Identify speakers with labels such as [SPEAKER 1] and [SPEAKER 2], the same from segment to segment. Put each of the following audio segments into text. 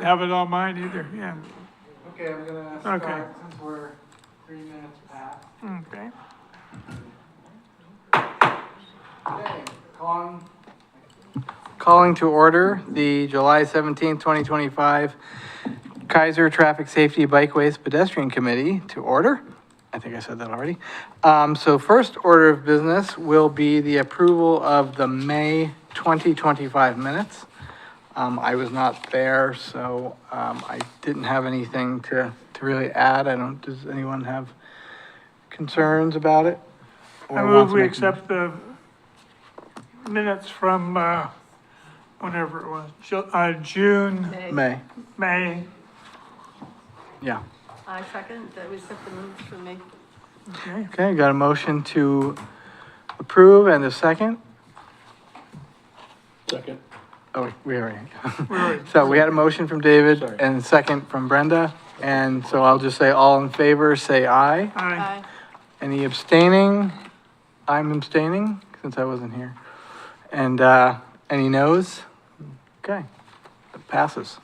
[SPEAKER 1] don't have it on mine either, yeah.
[SPEAKER 2] Okay, I'm gonna
[SPEAKER 1] Okay.
[SPEAKER 2] start since we're 3 minutes past.
[SPEAKER 1] Okay.
[SPEAKER 2] Okay, calling to order the July 17th, 2025 Kaiser Traffic Safety Bikeways Pedestrian Committee to order. I think I said that already. So first order of business will be the approval of the May 2025 minutes. I was not there, so I didn't have anything to really add. Does anyone have concerns about it?
[SPEAKER 1] I
[SPEAKER 2] Or
[SPEAKER 1] move
[SPEAKER 2] wants to
[SPEAKER 1] we
[SPEAKER 2] make-
[SPEAKER 1] accept the minutes from, whenever it was, June, May.
[SPEAKER 2] Yeah.
[SPEAKER 3] I second that we accept the minutes for May.
[SPEAKER 1] Okay.
[SPEAKER 2] Okay, got a motion to approve and a second?
[SPEAKER 4] Second.
[SPEAKER 2] Oh, we already.
[SPEAKER 1] We already-
[SPEAKER 2] So we had a motion from David
[SPEAKER 4] Sorry.
[SPEAKER 2] and a second from Brenda. And so I'll just say all in favor, say aye.
[SPEAKER 1] Aye.
[SPEAKER 2] Any abstaining? I'm abstaining since I wasn't here. And any noes? Okay, it passes.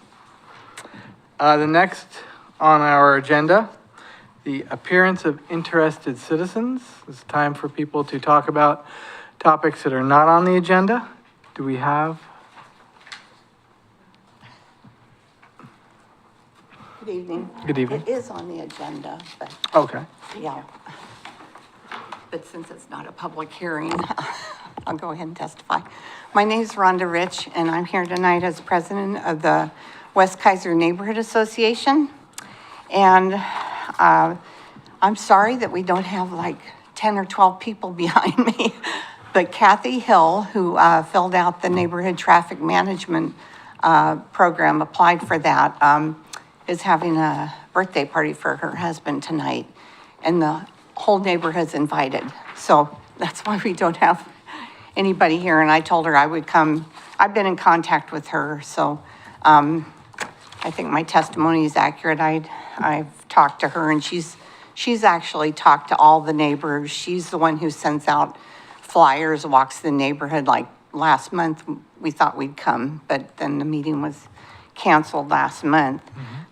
[SPEAKER 2] The next on our agenda, the appearance of interested citizens. It's time for people to talk about topics that are not on the agenda. Do we have?
[SPEAKER 5] Good evening.
[SPEAKER 2] Good evening.
[SPEAKER 5] It is on the agenda, but
[SPEAKER 2] Okay.
[SPEAKER 5] yeah. But since it's not a public hearing, I'll go ahead and testify. My name is Rhonda Rich, and I'm here tonight as president of the West Kaiser Neighborhood Association. And I'm sorry that we don't have like 10 or 12 people behind me. But Kathy Hill, who filled out the neighborhood traffic management program, applied for that, is having a birthday party for her husband tonight. And the whole neighborhood's invited. So that's why we don't have anybody here. And I told her I would come. I've been in contact with her, so I think my testimony is accurate. I've talked to her, and she's actually talked to all the neighbors. She's the one who sends out flyers, walks the neighborhood. Like last month, we thought we'd come, but then the meeting was canceled last month.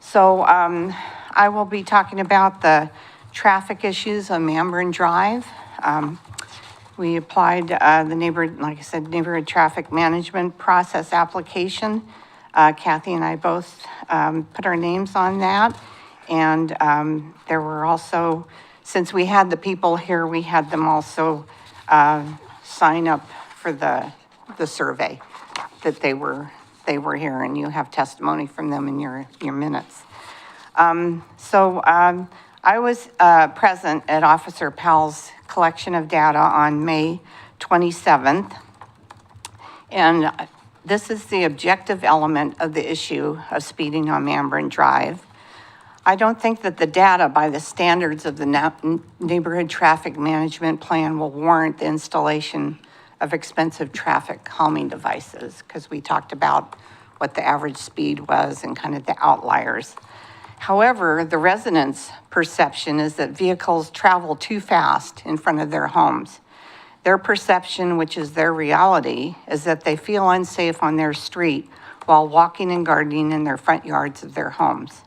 [SPEAKER 5] So I will be talking about the traffic issues on Mandarin Drive. We applied the neighborhood traffic management process application. Kathy and I both put our names on that. And there were also, since we had the people here, we had them also sign up for the survey that they were here, and you have testimony from them in your minutes. I was present at Officer Powell's collection of data on May 27th. And this is the objective element of the issue of speeding on Mandarin Drive. I don't think that the data by the standards of the neighborhood traffic management plan will warrant the installation of expensive traffic calming devices, because we talked about what the average speed was and kind of the outliers. However, the residents' perception is that vehicles travel too fast in front of their homes. Their perception, which is their reality, is that they feel unsafe on their street while walking and gardening in their front yards of their homes.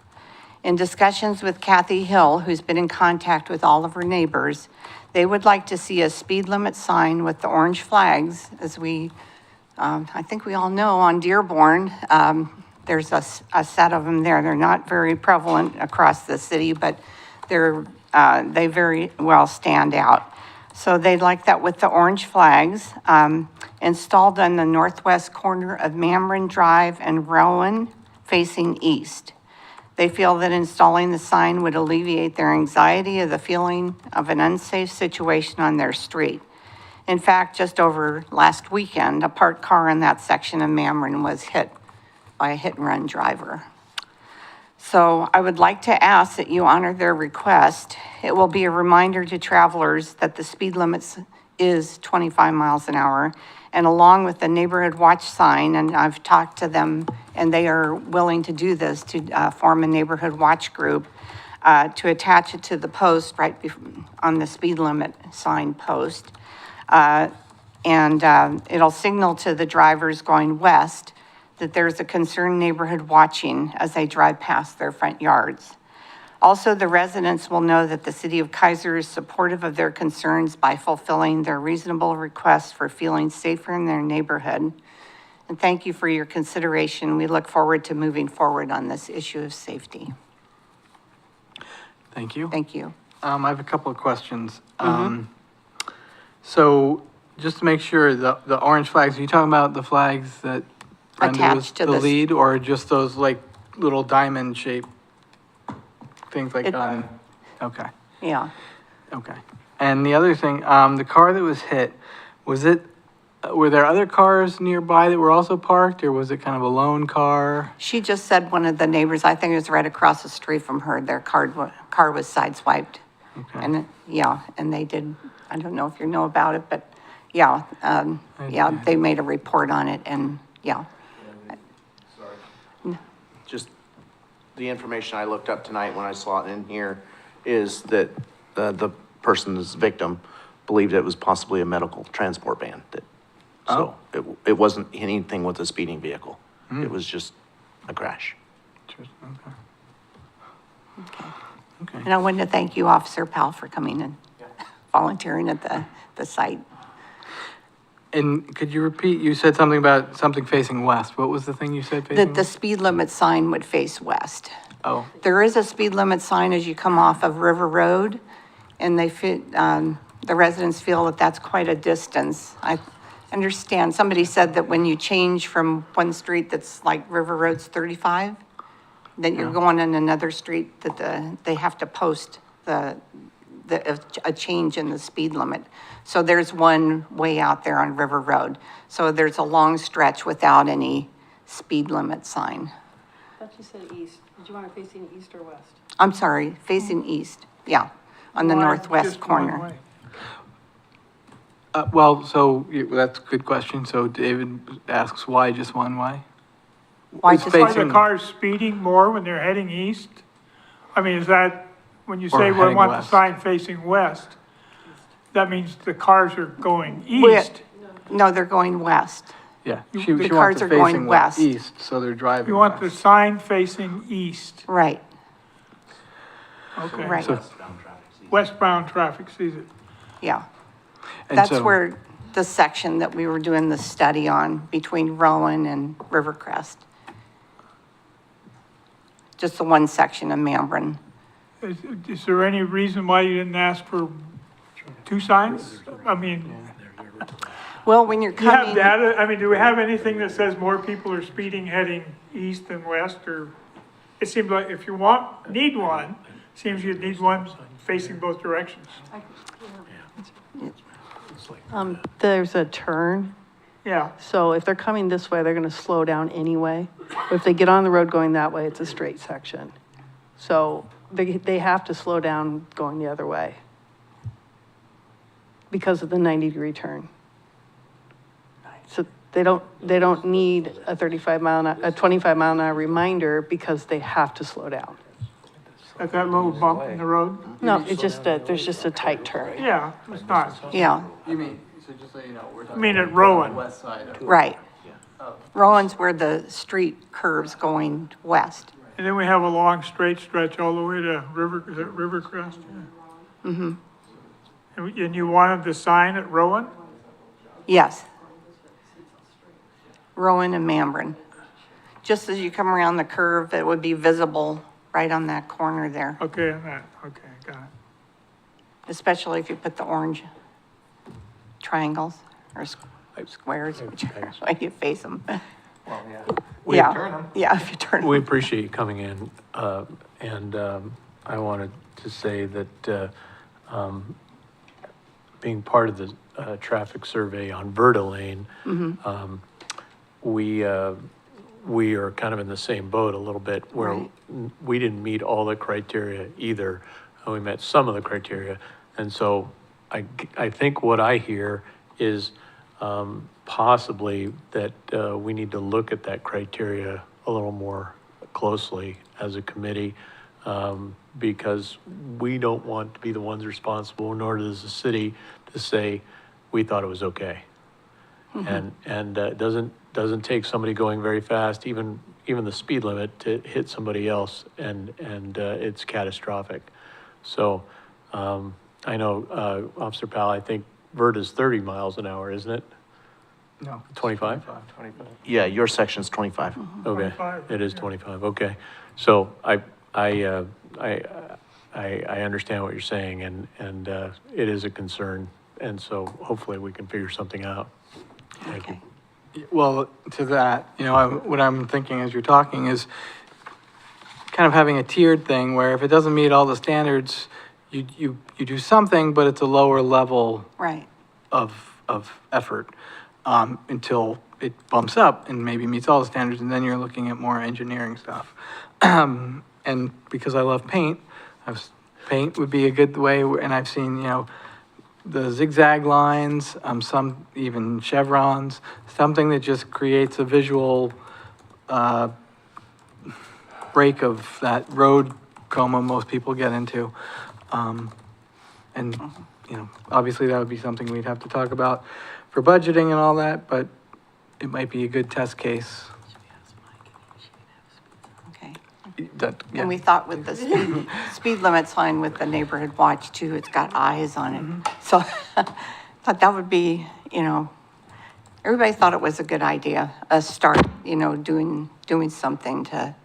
[SPEAKER 5] In discussions with Kathy Hill, who's been in contact with all of her neighbors, they would like to see a speed limit sign with the orange flags, as I think we all know on Dearborn, there's a set of them there. They're not very prevalent across the city, but they very well stand out. So they'd like that with the orange flags, installed on the northwest corner of Mandarin Drive and Rowan facing east. They feel that installing the sign would alleviate their anxiety of the feeling of an unsafe situation on their street. In fact, just over last weekend, a parked car in that section of Mandarin was hit by a hit-and-run driver. So I would like to ask that you honor their request. It will be a reminder to travelers that the speed limit is 25 miles an hour, and along with the neighborhood watch sign, and I've talked to them, and they are willing to do this, to form a neighborhood watch group, to attach it to the post right on the speed limit sign post. And it'll signal to the drivers going west that there's a concerned neighborhood watching as they drive past their front yards. Also, the residents will know that the city of Kaiser is supportive of their concerns by fulfilling their reasonable requests for feeling safer in their neighborhood. And thank you for your consideration. We look forward to moving forward on this issue of safety.
[SPEAKER 2] Thank you.
[SPEAKER 5] Thank you.
[SPEAKER 2] I have a couple of questions. So just to make sure, the orange flags, are you talking about the flags that Brenda was
[SPEAKER 5] Attached to
[SPEAKER 2] the
[SPEAKER 5] this-
[SPEAKER 2] lead, or just those like little diamond shaped things like
[SPEAKER 5] It-
[SPEAKER 2] on? Okay,
[SPEAKER 5] Yeah.
[SPEAKER 2] okay. And the other thing, the car that was hit, was it, were there other cars nearby that were also parked, or was it kind of a lone car?
[SPEAKER 5] She just said one of the neighbors, I think it was right across the street from her, their car was sideswiped.
[SPEAKER 2] Okay.
[SPEAKER 5] And, yeah, and they did, I don't know if you know about it, but yeah,
[SPEAKER 2] did.
[SPEAKER 5] they made a report on it and, yeah.
[SPEAKER 4] Just the information I looked up tonight when I saw it in here is that the person's victim believed it was possibly a medical transport van. So it wasn't anything with a speeding vehicle. It was just a crash.
[SPEAKER 2] Interesting, okay. Okay.
[SPEAKER 5] And I wanted to thank you, Officer Powell, for coming and volunteering at the site.
[SPEAKER 2] And could you repeat, you said something about something facing west. What was the thing you said facing
[SPEAKER 5] That the
[SPEAKER 2] west?
[SPEAKER 5] speed limit sign would face west.
[SPEAKER 2] Oh,
[SPEAKER 5] There is a speed limit sign as you come off of River Road, and the residents feel that that's quite a distance. I understand, somebody said that when you change from one street that's like River Road's 35, then you're going on another street that they have to post a change in the speed limit. So there's one way out there on River Road. So there's a long stretch without any speed limit sign.
[SPEAKER 3] I thought you said east. Did you want it facing east or west?
[SPEAKER 5] I'm sorry, facing east, yeah, on the
[SPEAKER 1] Why
[SPEAKER 5] northwest
[SPEAKER 1] just one
[SPEAKER 5] corner.
[SPEAKER 1] way?
[SPEAKER 2] well, so that's a good question. So David asks, why just one way?
[SPEAKER 5] Why
[SPEAKER 2] It's
[SPEAKER 5] just,
[SPEAKER 1] Are
[SPEAKER 2] facing-
[SPEAKER 1] the cars speeding more when they're heading east? I mean, is that, when you say we
[SPEAKER 2] heading
[SPEAKER 1] want the
[SPEAKER 2] west.
[SPEAKER 1] sign facing west, that means the cars are going
[SPEAKER 5] Where-
[SPEAKER 1] east?
[SPEAKER 5] no, they're going west.
[SPEAKER 2] Yeah,
[SPEAKER 1] You-
[SPEAKER 2] she
[SPEAKER 1] the
[SPEAKER 2] she
[SPEAKER 5] cars
[SPEAKER 2] wants it
[SPEAKER 5] are going
[SPEAKER 2] facing
[SPEAKER 5] west.
[SPEAKER 2] east, so they're driving
[SPEAKER 1] You want the
[SPEAKER 2] west.
[SPEAKER 1] sign facing east,
[SPEAKER 5] Right,
[SPEAKER 1] okay.
[SPEAKER 5] right,
[SPEAKER 2] So-
[SPEAKER 1] Westbound traffic sees it.
[SPEAKER 5] yeah.
[SPEAKER 2] And
[SPEAKER 5] That's
[SPEAKER 2] so-
[SPEAKER 5] where the section that we were doing the study on between Rowan and Rivercrest. Just the one section of Mambrin.
[SPEAKER 1] Is there any reason why you didn't ask for two signs? I mean,
[SPEAKER 5] Well, when you're
[SPEAKER 1] do you have
[SPEAKER 5] coming,
[SPEAKER 1] data, I mean, do we have anything that says more people are speeding heading east than west, or? It seems like if you need one, seems you'd need one facing both directions.
[SPEAKER 6] There's a turn,
[SPEAKER 1] Yeah,
[SPEAKER 6] so if they're coming this way, they're gonna slow down anyway. If they get on the road going that way, it's a straight section. So they have to slow down going the other way because of the 90-degree turn. So they don't need a 25 mile an hour reminder because they have to slow down.
[SPEAKER 1] at that little bump in the road?
[SPEAKER 6] No, it's just there's just a tight turn.
[SPEAKER 1] Yeah, it's not.
[SPEAKER 5] yeah,
[SPEAKER 2] You mean, so just so you know, we're talking.
[SPEAKER 1] I mean, at Rowan.
[SPEAKER 2] West side of.
[SPEAKER 5] right. Rowan's where the street curves going west.
[SPEAKER 1] And then we have a long straight stretch all the way to is it Rivercrest? Mm-hmm. And you wanted the sign at Rowan?
[SPEAKER 5] Yes. Rowan and Mambrin. Just as you come around the curve, it would be visible right on that corner there,
[SPEAKER 1] Okay, on that, okay, got it.
[SPEAKER 5] especially if you put the orange triangles or squares, whichever way you face them.
[SPEAKER 7] We
[SPEAKER 5] Yeah,
[SPEAKER 7] turn 'em.
[SPEAKER 5] yeah, if you turn
[SPEAKER 7] We
[SPEAKER 5] them.
[SPEAKER 7] appreciate you coming in, and I wanted to say that being part of the traffic survey on Verda Lane, we are kind of in the same boat a little bit, where
[SPEAKER 5] Right.
[SPEAKER 7] we didn't meet all the criteria either. We met some of the criteria, and so I think what I hear is possibly that we need to look at that criteria a little more closely as a committee, because we don't want to be the ones responsible, nor does the city, to say, we thought it was okay. And it doesn't take somebody going very fast, even the speed limit, to hit somebody else, and it's catastrophic. So, I know, Officer Powell, I think Vert is 30 miles an hour, isn't it?
[SPEAKER 2] No.
[SPEAKER 7] 25?
[SPEAKER 2] 25.
[SPEAKER 4] Yeah, your section's 25.
[SPEAKER 7] Okay,
[SPEAKER 1] 25,
[SPEAKER 7] it is
[SPEAKER 1] yeah.
[SPEAKER 7] 25, okay. So I understand what you're saying, and it is a concern, and so hopefully we can figure something out. Thank you.
[SPEAKER 5] Okay.
[SPEAKER 2] Well, to that, what I'm thinking as you're talking is kind of having a tiered thing where if it doesn't meet all the standards, you do something, but it's a lower level
[SPEAKER 5] Right.
[SPEAKER 2] of effort, until it bumps up and maybe meets all the standards, and then you're looking at more engineering stuff. And because I love paint, paint would be a good way, and I've seen, the zigzag lines, some even chevrons, something that just creates a visual, break of that road coma most people get into. And, obviously that would be something we'd have to talk about for budgeting and all that, but it might be a good test case.
[SPEAKER 5] Okay.
[SPEAKER 2] Yeah.
[SPEAKER 5] And we thought with the speed limit sign with the neighborhood watch too, it's got eyes on it. So thought that would be, everybody thought it was a good idea, a start, doing something to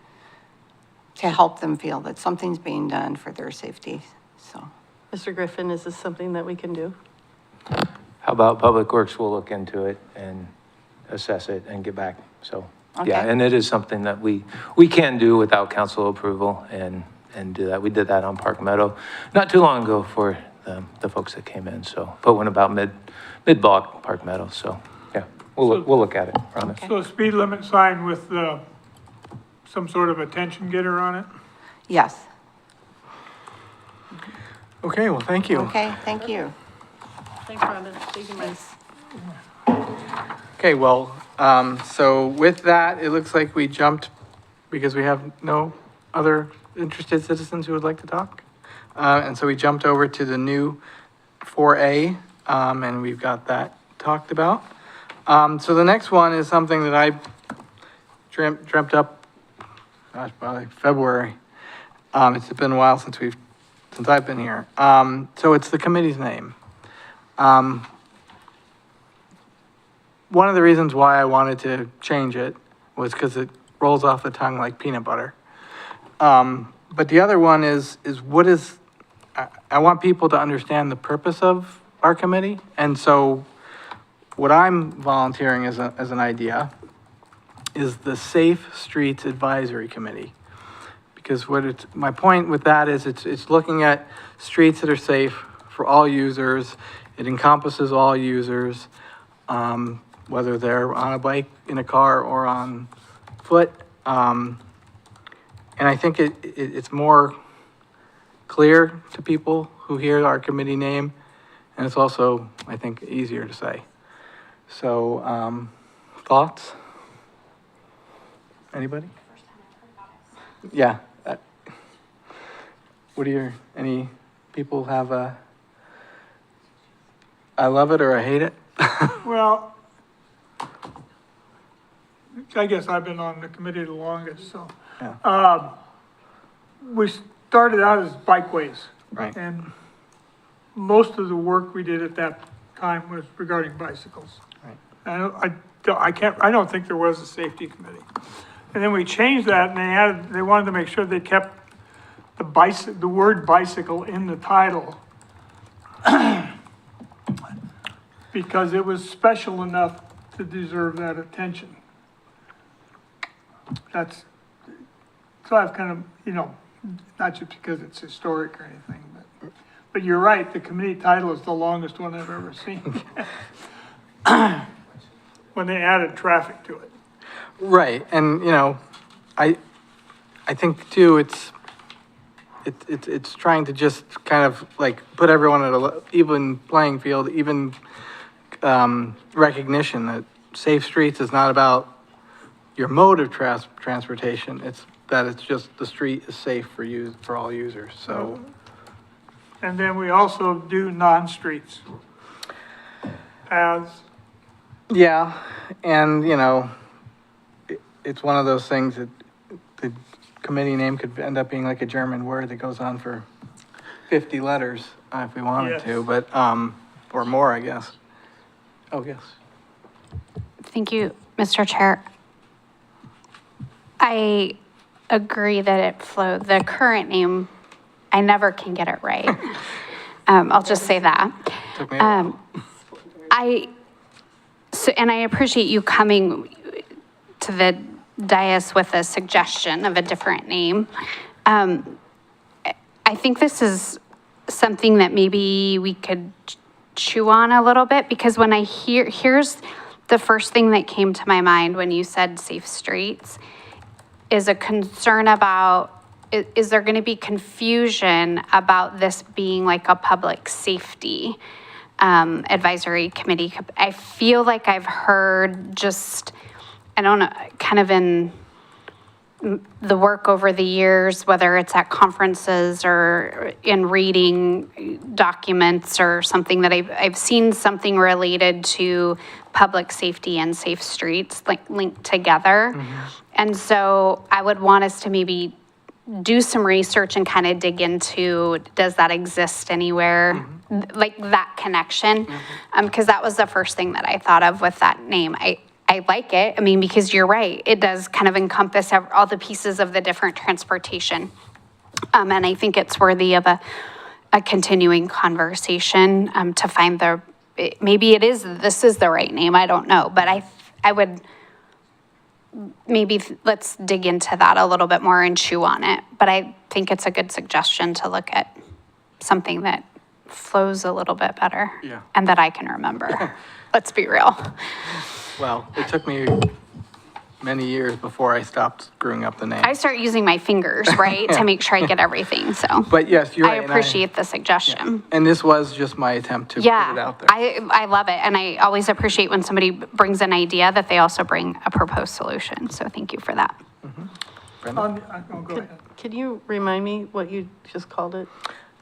[SPEAKER 5] help them feel that something's being done for their safety, so.
[SPEAKER 6] Mr. Griffin, is this something that we can do?
[SPEAKER 8] How about Public Works will look into it and assess it and get back, so. Yeah,
[SPEAKER 5] Okay.
[SPEAKER 8] and it is something that we can do without council approval and do that. We did that on Park Meadow not too long ago for the folks that came in, so. Put one about mid-block Park Meadow, so, yeah, we'll look at it, promise.
[SPEAKER 1] So a speed limit sign with, some sort of attention getter on it?
[SPEAKER 5] Yes,
[SPEAKER 2] Okay, well, thank you.
[SPEAKER 5] okay, thank you.
[SPEAKER 6] Thanks, Rhonda. Thank you, Mike.
[SPEAKER 2] Okay, well, so with that, it looks like we jumped, because we have no other interested citizens who would like to talk. And so we jumped over to the new 4A, and we've got that talked about. So the next one is something that I dreamt up, gosh, probably February. It's been a while since I've been here. So it's the committee's name. One of the reasons why I wanted to change it was because it rolls off the tongue like peanut butter. But the other one is I want people to understand the purpose of our committee. And so what I'm volunteering as an idea is the Safe Streets Advisory Committee. Because my point with that is it's looking at streets that are safe for all users. It encompasses all users, whether they're on a bike, in a car, or on foot. And I think it's more clear to people who hear our committee name, and it's also, I think, easier to say. So, thoughts? Anybody? Yeah. Any people have I love it or I hate it?
[SPEAKER 1] Well, I guess I've been on the committee the longest, so.
[SPEAKER 2] Yeah.
[SPEAKER 1] We started out as Bikeways.
[SPEAKER 2] Right.
[SPEAKER 1] And most of the work we did at that time was regarding bicycles.
[SPEAKER 2] Right.
[SPEAKER 1] I don't think there was a safety committee. And then we changed that and they wanted to make sure they kept the word bicycle in the title. Because it was special enough to deserve that attention. So I've kind of, not just because it's historic or anything, but you're right, the committee title is the longest one I've ever seen. When they added traffic to it.
[SPEAKER 2] Right, and, I think too, it's trying to just kind of like put everyone at a even playing field, even recognition that safe streets is not about your mode of transportation. It's just the street is safe for all users. So,
[SPEAKER 1] And then we also do non-streets paths.
[SPEAKER 2] Yeah, and, you know, it's one of those things that the committee name could end up being like a German word that goes on for 50 letters, if we wanted
[SPEAKER 1] Yes.
[SPEAKER 2] to, but, or more, I guess. Oh, yes.
[SPEAKER 9] Thank you, Mr. Chair. I agree that it flowed. The current name, I never can get it right. I'll just say that.
[SPEAKER 2] Took me a while.
[SPEAKER 9] And I appreciate you coming to the dais with a suggestion of a different name. I think this is something that maybe we could chew on a little bit, because when I here's the first thing that came to my mind when you said safe streets, is a concern about, is there going to be confusion about this being like a public safety advisory committee? I feel like I've heard just, I don't know, kind of in the work over the years, whether it's at conferences or in reading documents or something, that I've seen something related to public safety and safe streets like linked together. And so I would want us to maybe do some research and kind of dig into, does that exist anywhere? Like that connection, because that was the first thing that I thought of with that name. I like it, I mean, because you're right, it does kind of encompass all the pieces of the different transportation. And I think it's worthy of a continuing conversation to find maybe this is the right name, I don't know, but I would, maybe let's dig into that a little bit more and chew on it. But I think it's a good suggestion to look at something that flows a little bit better.
[SPEAKER 2] Yeah.
[SPEAKER 9] And that I can remember. Let's be real.
[SPEAKER 2] Well, it took me many years before I stopped screwing up the name.
[SPEAKER 9] I start using my fingers, right, to make sure I get everything, so.
[SPEAKER 2] But yes, you're
[SPEAKER 9] I
[SPEAKER 2] right. and
[SPEAKER 9] appreciate the suggestion.
[SPEAKER 2] And this was just my attempt to put it out there.
[SPEAKER 9] I love it, and I always appreciate when somebody brings an idea that they also bring a proposed solution, so thank you for that.
[SPEAKER 2] Brenda?
[SPEAKER 1] Go ahead.
[SPEAKER 6] Can you remind me what you just called it?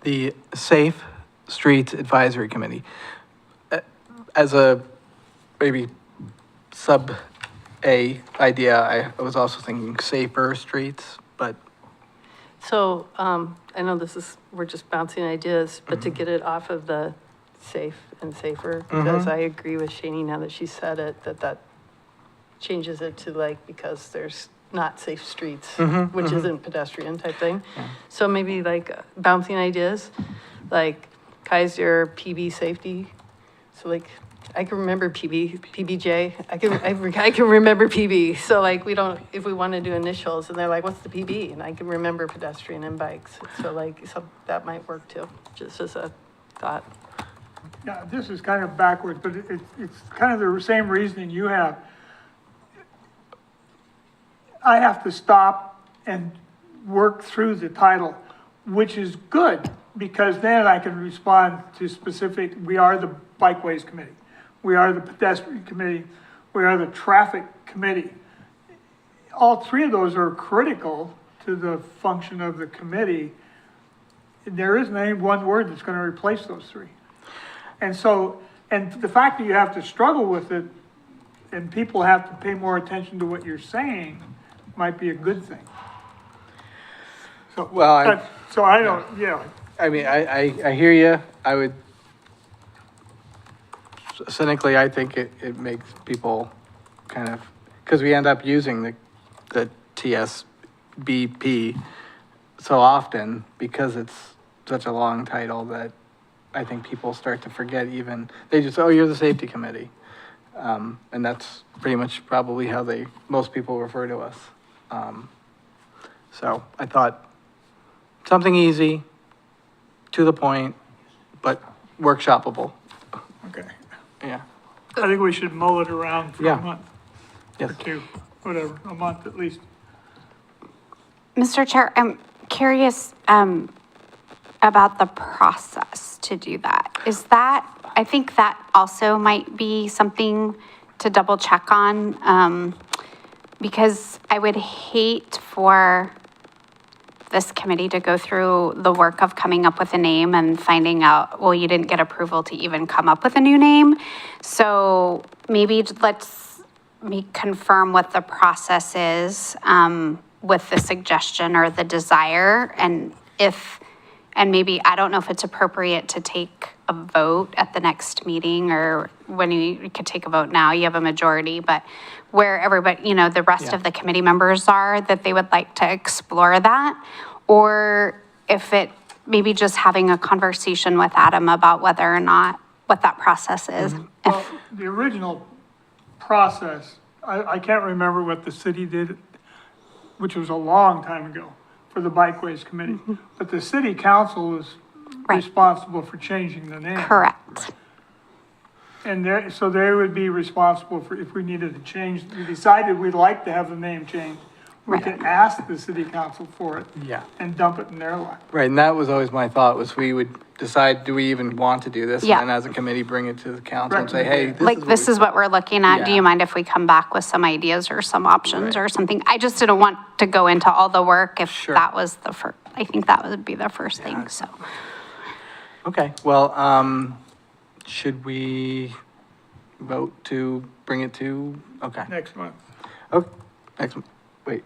[SPEAKER 2] The Safe Streets Advisory Committee. As a maybe sub-A idea, I was also thinking safer streets, but
[SPEAKER 6] So, I know we're just bouncing ideas, but to get it off of the safe and safer, because I agree with Shani now that she said it, that changes it to like, because there's not safe streets, which isn't pedestrian type thing. So maybe like bouncing ideas, like Kaiser PB safety. So like, I can remember PBJ. I can remember PB. So like, if we want to do initials and they're like, what's the PB? And I can remember pedestrian and bikes. So like, that might work too, just as a thought.
[SPEAKER 1] Yeah, this is kind of backwards, but it's kind of the same reasoning you have. I have to stop and work through the title, which is good, because then I can respond to specific, we are the Bikeways Committee, we are the Pedestrian Committee, we are the Traffic Committee. All three of those are critical to the function of the committee. There isn't any one word that's going to replace those three. And so, and the fact that you have to struggle with it and people have to pay more attention to what you're saying might be a good thing. So,
[SPEAKER 2] Well,
[SPEAKER 1] so I don't, yeah.
[SPEAKER 2] I mean, I hear you. I would, cynically, I think it makes people kind of, because we end up using the TSBP so often because it's such a long title that I think people start to forget even, they just, oh, you're the safety committee. And that's pretty much probably how most people refer to us. So I thought something easy, to the point, but workshopable.
[SPEAKER 1] Okay.
[SPEAKER 2] Yeah.
[SPEAKER 1] I think we should mull it around for
[SPEAKER 2] Yeah.
[SPEAKER 1] a month
[SPEAKER 2] Yes.
[SPEAKER 1] or two, whatever, a month at least.
[SPEAKER 9] Mr. Chair, I'm curious about the process to do that. I think that also might be something to double check on, because I would hate for this committee to go through the work of coming up with a name and finding out, well, you didn't get approval to even come up with a new name. So maybe let's confirm what the process is with the suggestion or the desire. And maybe, I don't know if it's appropriate to take a vote at the next meeting, or when you could take a vote now, you have a majority, but where everybody, the rest of the committee members are, that they would like to explore that. Or if maybe just having a conversation with Adam about whether or not, what that process is.
[SPEAKER 1] Well, the original process, I can't remember what the city did, which was a long time ago, for the Bikeways Committee. But the city council is
[SPEAKER 9] Right.
[SPEAKER 1] responsible for changing the name.
[SPEAKER 9] Correct.
[SPEAKER 1] And so they would be responsible for, if we needed to change, we decided we'd like to have the name changed. We
[SPEAKER 9] Right.
[SPEAKER 1] could ask the city council for it.
[SPEAKER 2] Yeah.
[SPEAKER 1] And dump it in their lap.
[SPEAKER 2] Right, and that was always my thought, was we would decide, do we even want to do this?
[SPEAKER 9] Yeah.
[SPEAKER 2] And then as a committee, bring it to the council and say, hey,
[SPEAKER 9] This is what we're looking at. Do
[SPEAKER 2] Yeah.
[SPEAKER 9] you mind if we come back with some ideas or some options or something? I just didn't want to go into all the work if
[SPEAKER 2] Sure.
[SPEAKER 9] that was the first, I think that would be the first thing, so.
[SPEAKER 2] Okay, well, should we vote to bring it to, okay.
[SPEAKER 1] Next month.
[SPEAKER 2] Oh, next, wait,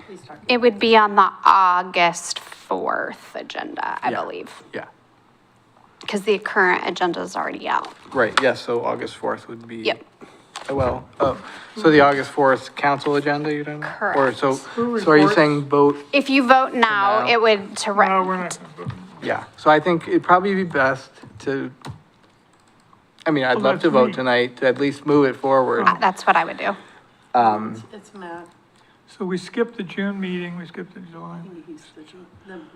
[SPEAKER 3] Please talk.
[SPEAKER 9] It would be on the August 4th agenda, I
[SPEAKER 2] Yeah.
[SPEAKER 9] believe,
[SPEAKER 2] yeah,
[SPEAKER 9] because the current agenda is already out.
[SPEAKER 2] right, yes, so August 4th would be.
[SPEAKER 9] Yep.
[SPEAKER 2] Well, so the August 4th council agenda, you don't know? Or
[SPEAKER 9] Correct.
[SPEAKER 2] so are you
[SPEAKER 1] reports?
[SPEAKER 2] saying vote,
[SPEAKER 9] If you vote now,
[SPEAKER 2] now.
[SPEAKER 9] it would
[SPEAKER 1] No, we're not gonna vote.
[SPEAKER 2] yeah, so I think it'd probably be best to, I mean, I'd
[SPEAKER 1] Well,
[SPEAKER 2] love to
[SPEAKER 1] that's
[SPEAKER 2] vote
[SPEAKER 1] me.
[SPEAKER 2] tonight, to at least move it forward.
[SPEAKER 9] That's what I would do.
[SPEAKER 3] It's Matt,
[SPEAKER 1] So we skipped the June meeting, we skipped the July.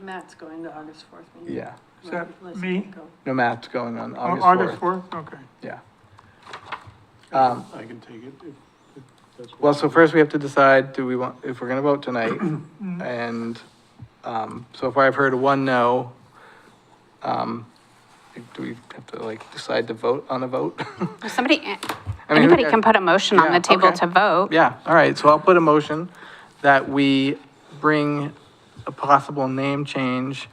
[SPEAKER 3] Matt's going to August 4th meeting.
[SPEAKER 2] Yeah,
[SPEAKER 1] Is that
[SPEAKER 3] Unless you
[SPEAKER 1] me?
[SPEAKER 3] can go.
[SPEAKER 2] no, Matt's going on
[SPEAKER 1] Oh,
[SPEAKER 2] August 4th.
[SPEAKER 1] 4th, okay.
[SPEAKER 2] Yeah.
[SPEAKER 7] I can take it if that's what.
[SPEAKER 2] Well, so first we have to decide, do we want, if we're gonna vote tonight? And, so far I've heard one no. Do we have to like decide to vote on a vote?
[SPEAKER 9] Somebody,
[SPEAKER 2] I mean,
[SPEAKER 9] anybody can put a motion on
[SPEAKER 2] Yeah,
[SPEAKER 9] the table
[SPEAKER 2] okay.
[SPEAKER 9] to vote.
[SPEAKER 2] Yeah, all right, so I'll put a motion that we bring a possible name change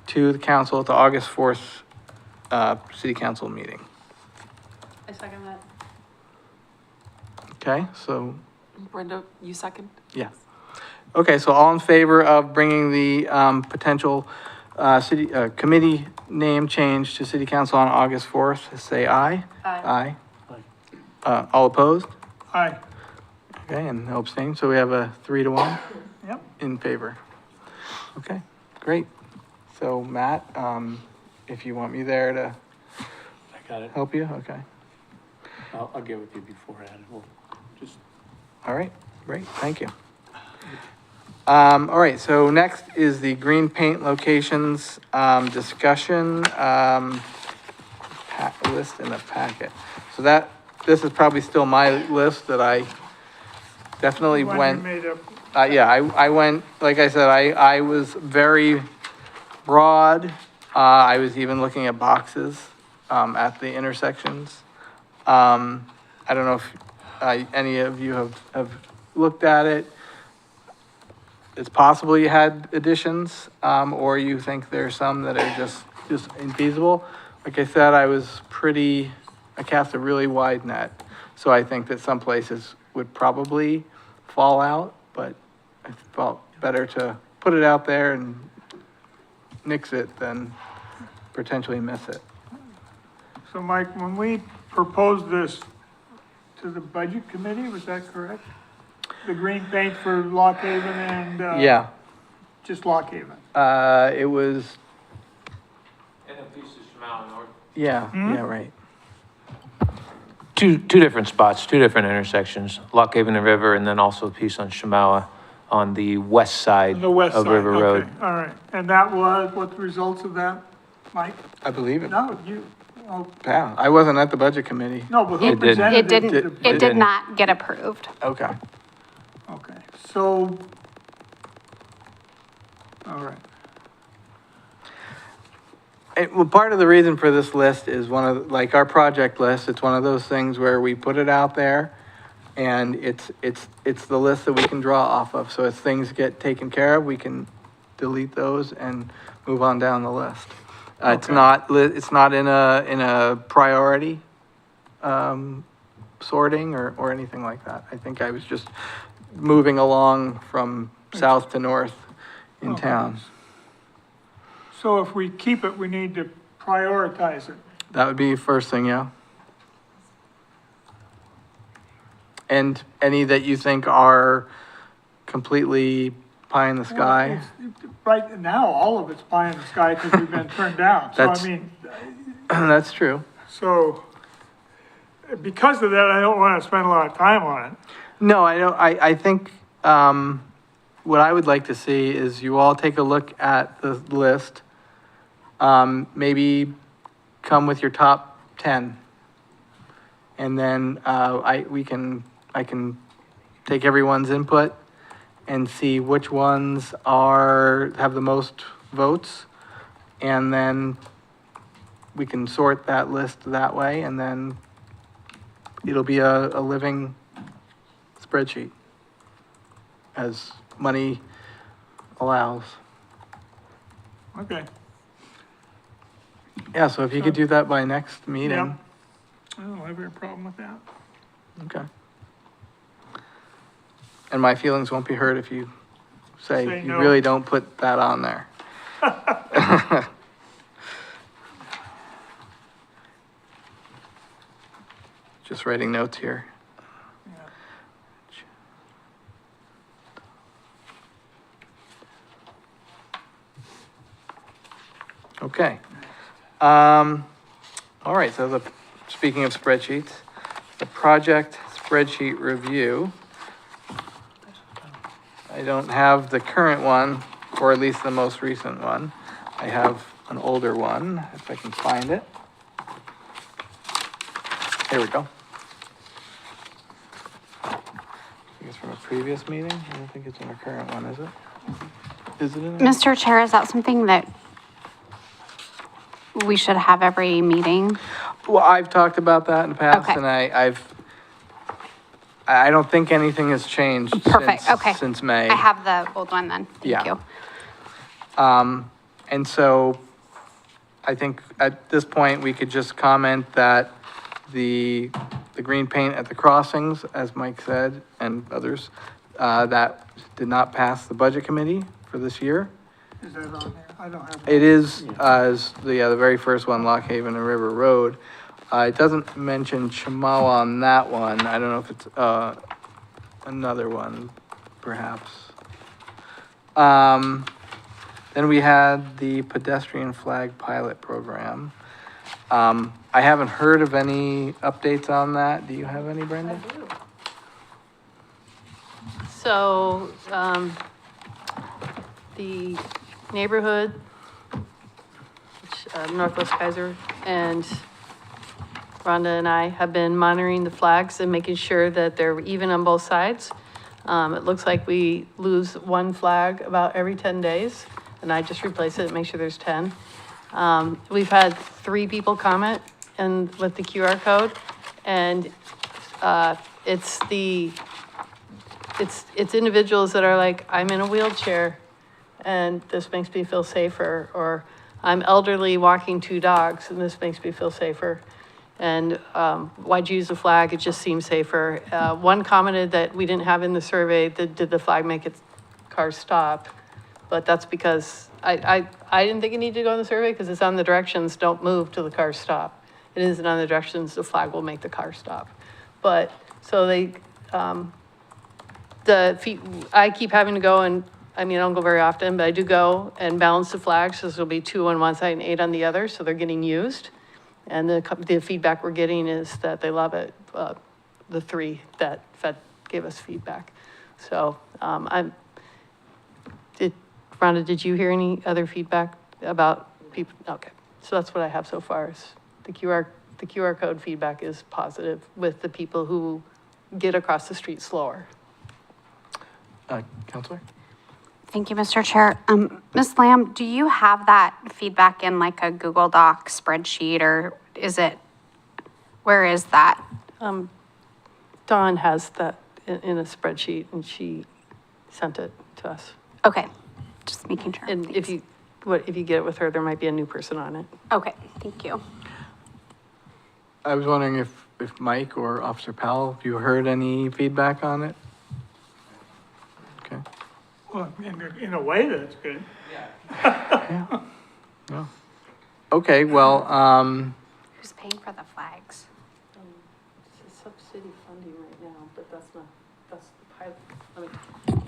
[SPEAKER 2] to the council at the August 4th, city council meeting.
[SPEAKER 3] I second that.
[SPEAKER 2] Okay, so,
[SPEAKER 10] Brenda, you second?
[SPEAKER 2] yeah. Okay, so all in favor of bringing the, potential, city, committee name change to city council on August 4th, say aye.
[SPEAKER 3] Aye.
[SPEAKER 2] Aye. All opposed?
[SPEAKER 1] Aye,
[SPEAKER 2] Okay, and no abstain, so we have a 3-1
[SPEAKER 1] yep.
[SPEAKER 2] in favor. Okay, great. So Matt, if you want me there to
[SPEAKER 7] I got it.
[SPEAKER 2] help you, okay.
[SPEAKER 7] I'll get with you beforehand. We'll just,
[SPEAKER 2] All right, great, thank you. All right, so next is the green paint locations, discussion, list in the packet. So this is probably still my list that I definitely
[SPEAKER 1] One you
[SPEAKER 2] went.
[SPEAKER 1] made up.
[SPEAKER 2] Yeah, I went, like I said, I was very broad. I was even looking at boxes, at the intersections. I don't know if, any of you have looked at it. It's possible you had additions, or you think there's some that are just infeasible. Like I said, I cast a really wide net. So I think that some places would probably fall out, but I felt better to put it out there and nix it than potentially miss it.
[SPEAKER 1] So Mike, when we proposed this to the budget committee, was that correct? The green paint for Lock Haven and,
[SPEAKER 2] Yeah,
[SPEAKER 1] just Lock Haven?
[SPEAKER 2] it was,
[SPEAKER 8] And a piece of Shimao North.
[SPEAKER 2] yeah, yeah, right.
[SPEAKER 8] Two different spots, two different intersections, Lock Haven and River, and then also a piece on Shamawa on the west side
[SPEAKER 1] The west
[SPEAKER 8] of
[SPEAKER 1] side,
[SPEAKER 8] River Road.
[SPEAKER 1] okay, all right. And that was, what the results of that, Mike?
[SPEAKER 2] I believe it.
[SPEAKER 1] No, you, oh,
[SPEAKER 2] Yeah, I wasn't at the budget committee.
[SPEAKER 1] no, but who
[SPEAKER 8] It didn't.
[SPEAKER 1] presented
[SPEAKER 9] It didn't,
[SPEAKER 1] to
[SPEAKER 9] it
[SPEAKER 1] the-
[SPEAKER 9] did
[SPEAKER 8] didn't.
[SPEAKER 9] not get approved.
[SPEAKER 2] Okay.
[SPEAKER 1] Okay, so, all right.
[SPEAKER 2] Well, part of the reason for this list is like our project list, it's one of those things where we put it out there. And it's the list that we can draw off of. So as things get taken care of, we can delete those and move on down the list. It's
[SPEAKER 1] Okay.
[SPEAKER 2] it's not in a priority, sorting or anything like that. I think I was just moving along from south to north in
[SPEAKER 1] Okay.
[SPEAKER 2] town.
[SPEAKER 1] So if we keep it, we need to prioritize it.
[SPEAKER 2] That would be first thing, yeah. And any that you think are completely pie in the sky?
[SPEAKER 1] Well, right now, all of it's pie in the sky because we've been turned down. So I
[SPEAKER 2] That's-
[SPEAKER 1] mean,
[SPEAKER 2] That's true.
[SPEAKER 1] so because of that, I don't want to spend a lot of time on it.
[SPEAKER 2] No, I don't, I think, what I would like to see is you all take a look at the list. Maybe come with your top 10. And then, I can take everyone's input and see which ones have the most votes. And then we can sort that list that way, and then it'll be a living spreadsheet as money allows.
[SPEAKER 1] Okay.
[SPEAKER 2] Yeah, so if you could do that by next meeting.
[SPEAKER 1] Yep. I don't have any problem with that.
[SPEAKER 2] Okay. And my feelings won't be hurt if you say
[SPEAKER 1] Say
[SPEAKER 2] you
[SPEAKER 1] no.
[SPEAKER 2] really don't put that on there. Just writing notes here. Okay. All right, so speaking of spreadsheets, the project spreadsheet review. I don't have the current one, or at least the most recent one. I have an older one, if I can find it. Here we go. I think it's from a previous meeting. I don't think it's in the current one, is it? Is it in?
[SPEAKER 9] Mr. Chair, is that something that we should have every meeting?
[SPEAKER 2] Well, I've talked about that in the past,
[SPEAKER 9] Okay.
[SPEAKER 2] and I don't think anything has changed
[SPEAKER 9] Perfect,
[SPEAKER 2] since,
[SPEAKER 9] okay.
[SPEAKER 2] since May.
[SPEAKER 9] I have the old one then.
[SPEAKER 2] Yeah.
[SPEAKER 9] Thank you.
[SPEAKER 2] And so I think at this point, we could just comment that the green paint at the crossings, as Mike said, and others, that did not pass the budget committee for this year.
[SPEAKER 1] Is that on there? I don't have.
[SPEAKER 2] It is, as the very first one, Lock Haven and River Road. It doesn't mention Chamawa on that one. I don't know if it's, another one, perhaps. Then we had the pedestrian flag pilot program. I haven't heard of any updates on that. Do you have any, Brenda?
[SPEAKER 6] So, the neighborhood, which, Northwest Kaiser, and Rhonda and I have been monitoring the flags and making sure that they're even on both sides. It looks like we lose one flag about every 10 days, and I just replace it and make sure there's 10. We've had 3 people comment and with the QR code, and, it's individuals that are like, I'm in a wheelchair and this makes me feel safer, or I'm elderly walking 2 dogs and this makes me feel safer. And, why'd you use the flag? It just seems safer. One commented that we didn't have in the survey, did the flag make its cars stop? But that's because I didn't think it needed to go in the survey because it's on the directions, don't move till the cars stop. It isn't on the directions, the flag will make the car stop. But, so they, I keep having to go and, I mean, I don't go very often, but I do go and balance the flags, so there'll be 2 on one side and 8 on the other, so they're getting used. And the feedback we're getting is that they love it, the 3 that gave us feedback. So, Rhonda, did you hear any other feedback about people? Okay, so that's what I have so far is the QR code feedback is positive with the people who get across the street slower.
[SPEAKER 2] Counselor?
[SPEAKER 9] Thank you, Mr. Chair. Ms. Lamb, do you have that feedback in like a Google Doc spreadsheet, or where is that?
[SPEAKER 6] Dawn has that in a spreadsheet and she sent it to us.
[SPEAKER 9] Okay, just making sure.
[SPEAKER 6] And if
[SPEAKER 9] Thanks.
[SPEAKER 6] if you get it with her, there might be a new person on it.
[SPEAKER 9] Okay, thank you.
[SPEAKER 2] I was wondering if Mike or Officer Powell, have you heard any feedback on it? Okay.
[SPEAKER 1] Well, in a way, that's good.
[SPEAKER 2] Okay, well,
[SPEAKER 9] Who's paying for the flags?
[SPEAKER 6] It's a sub-city funding right now, but that's the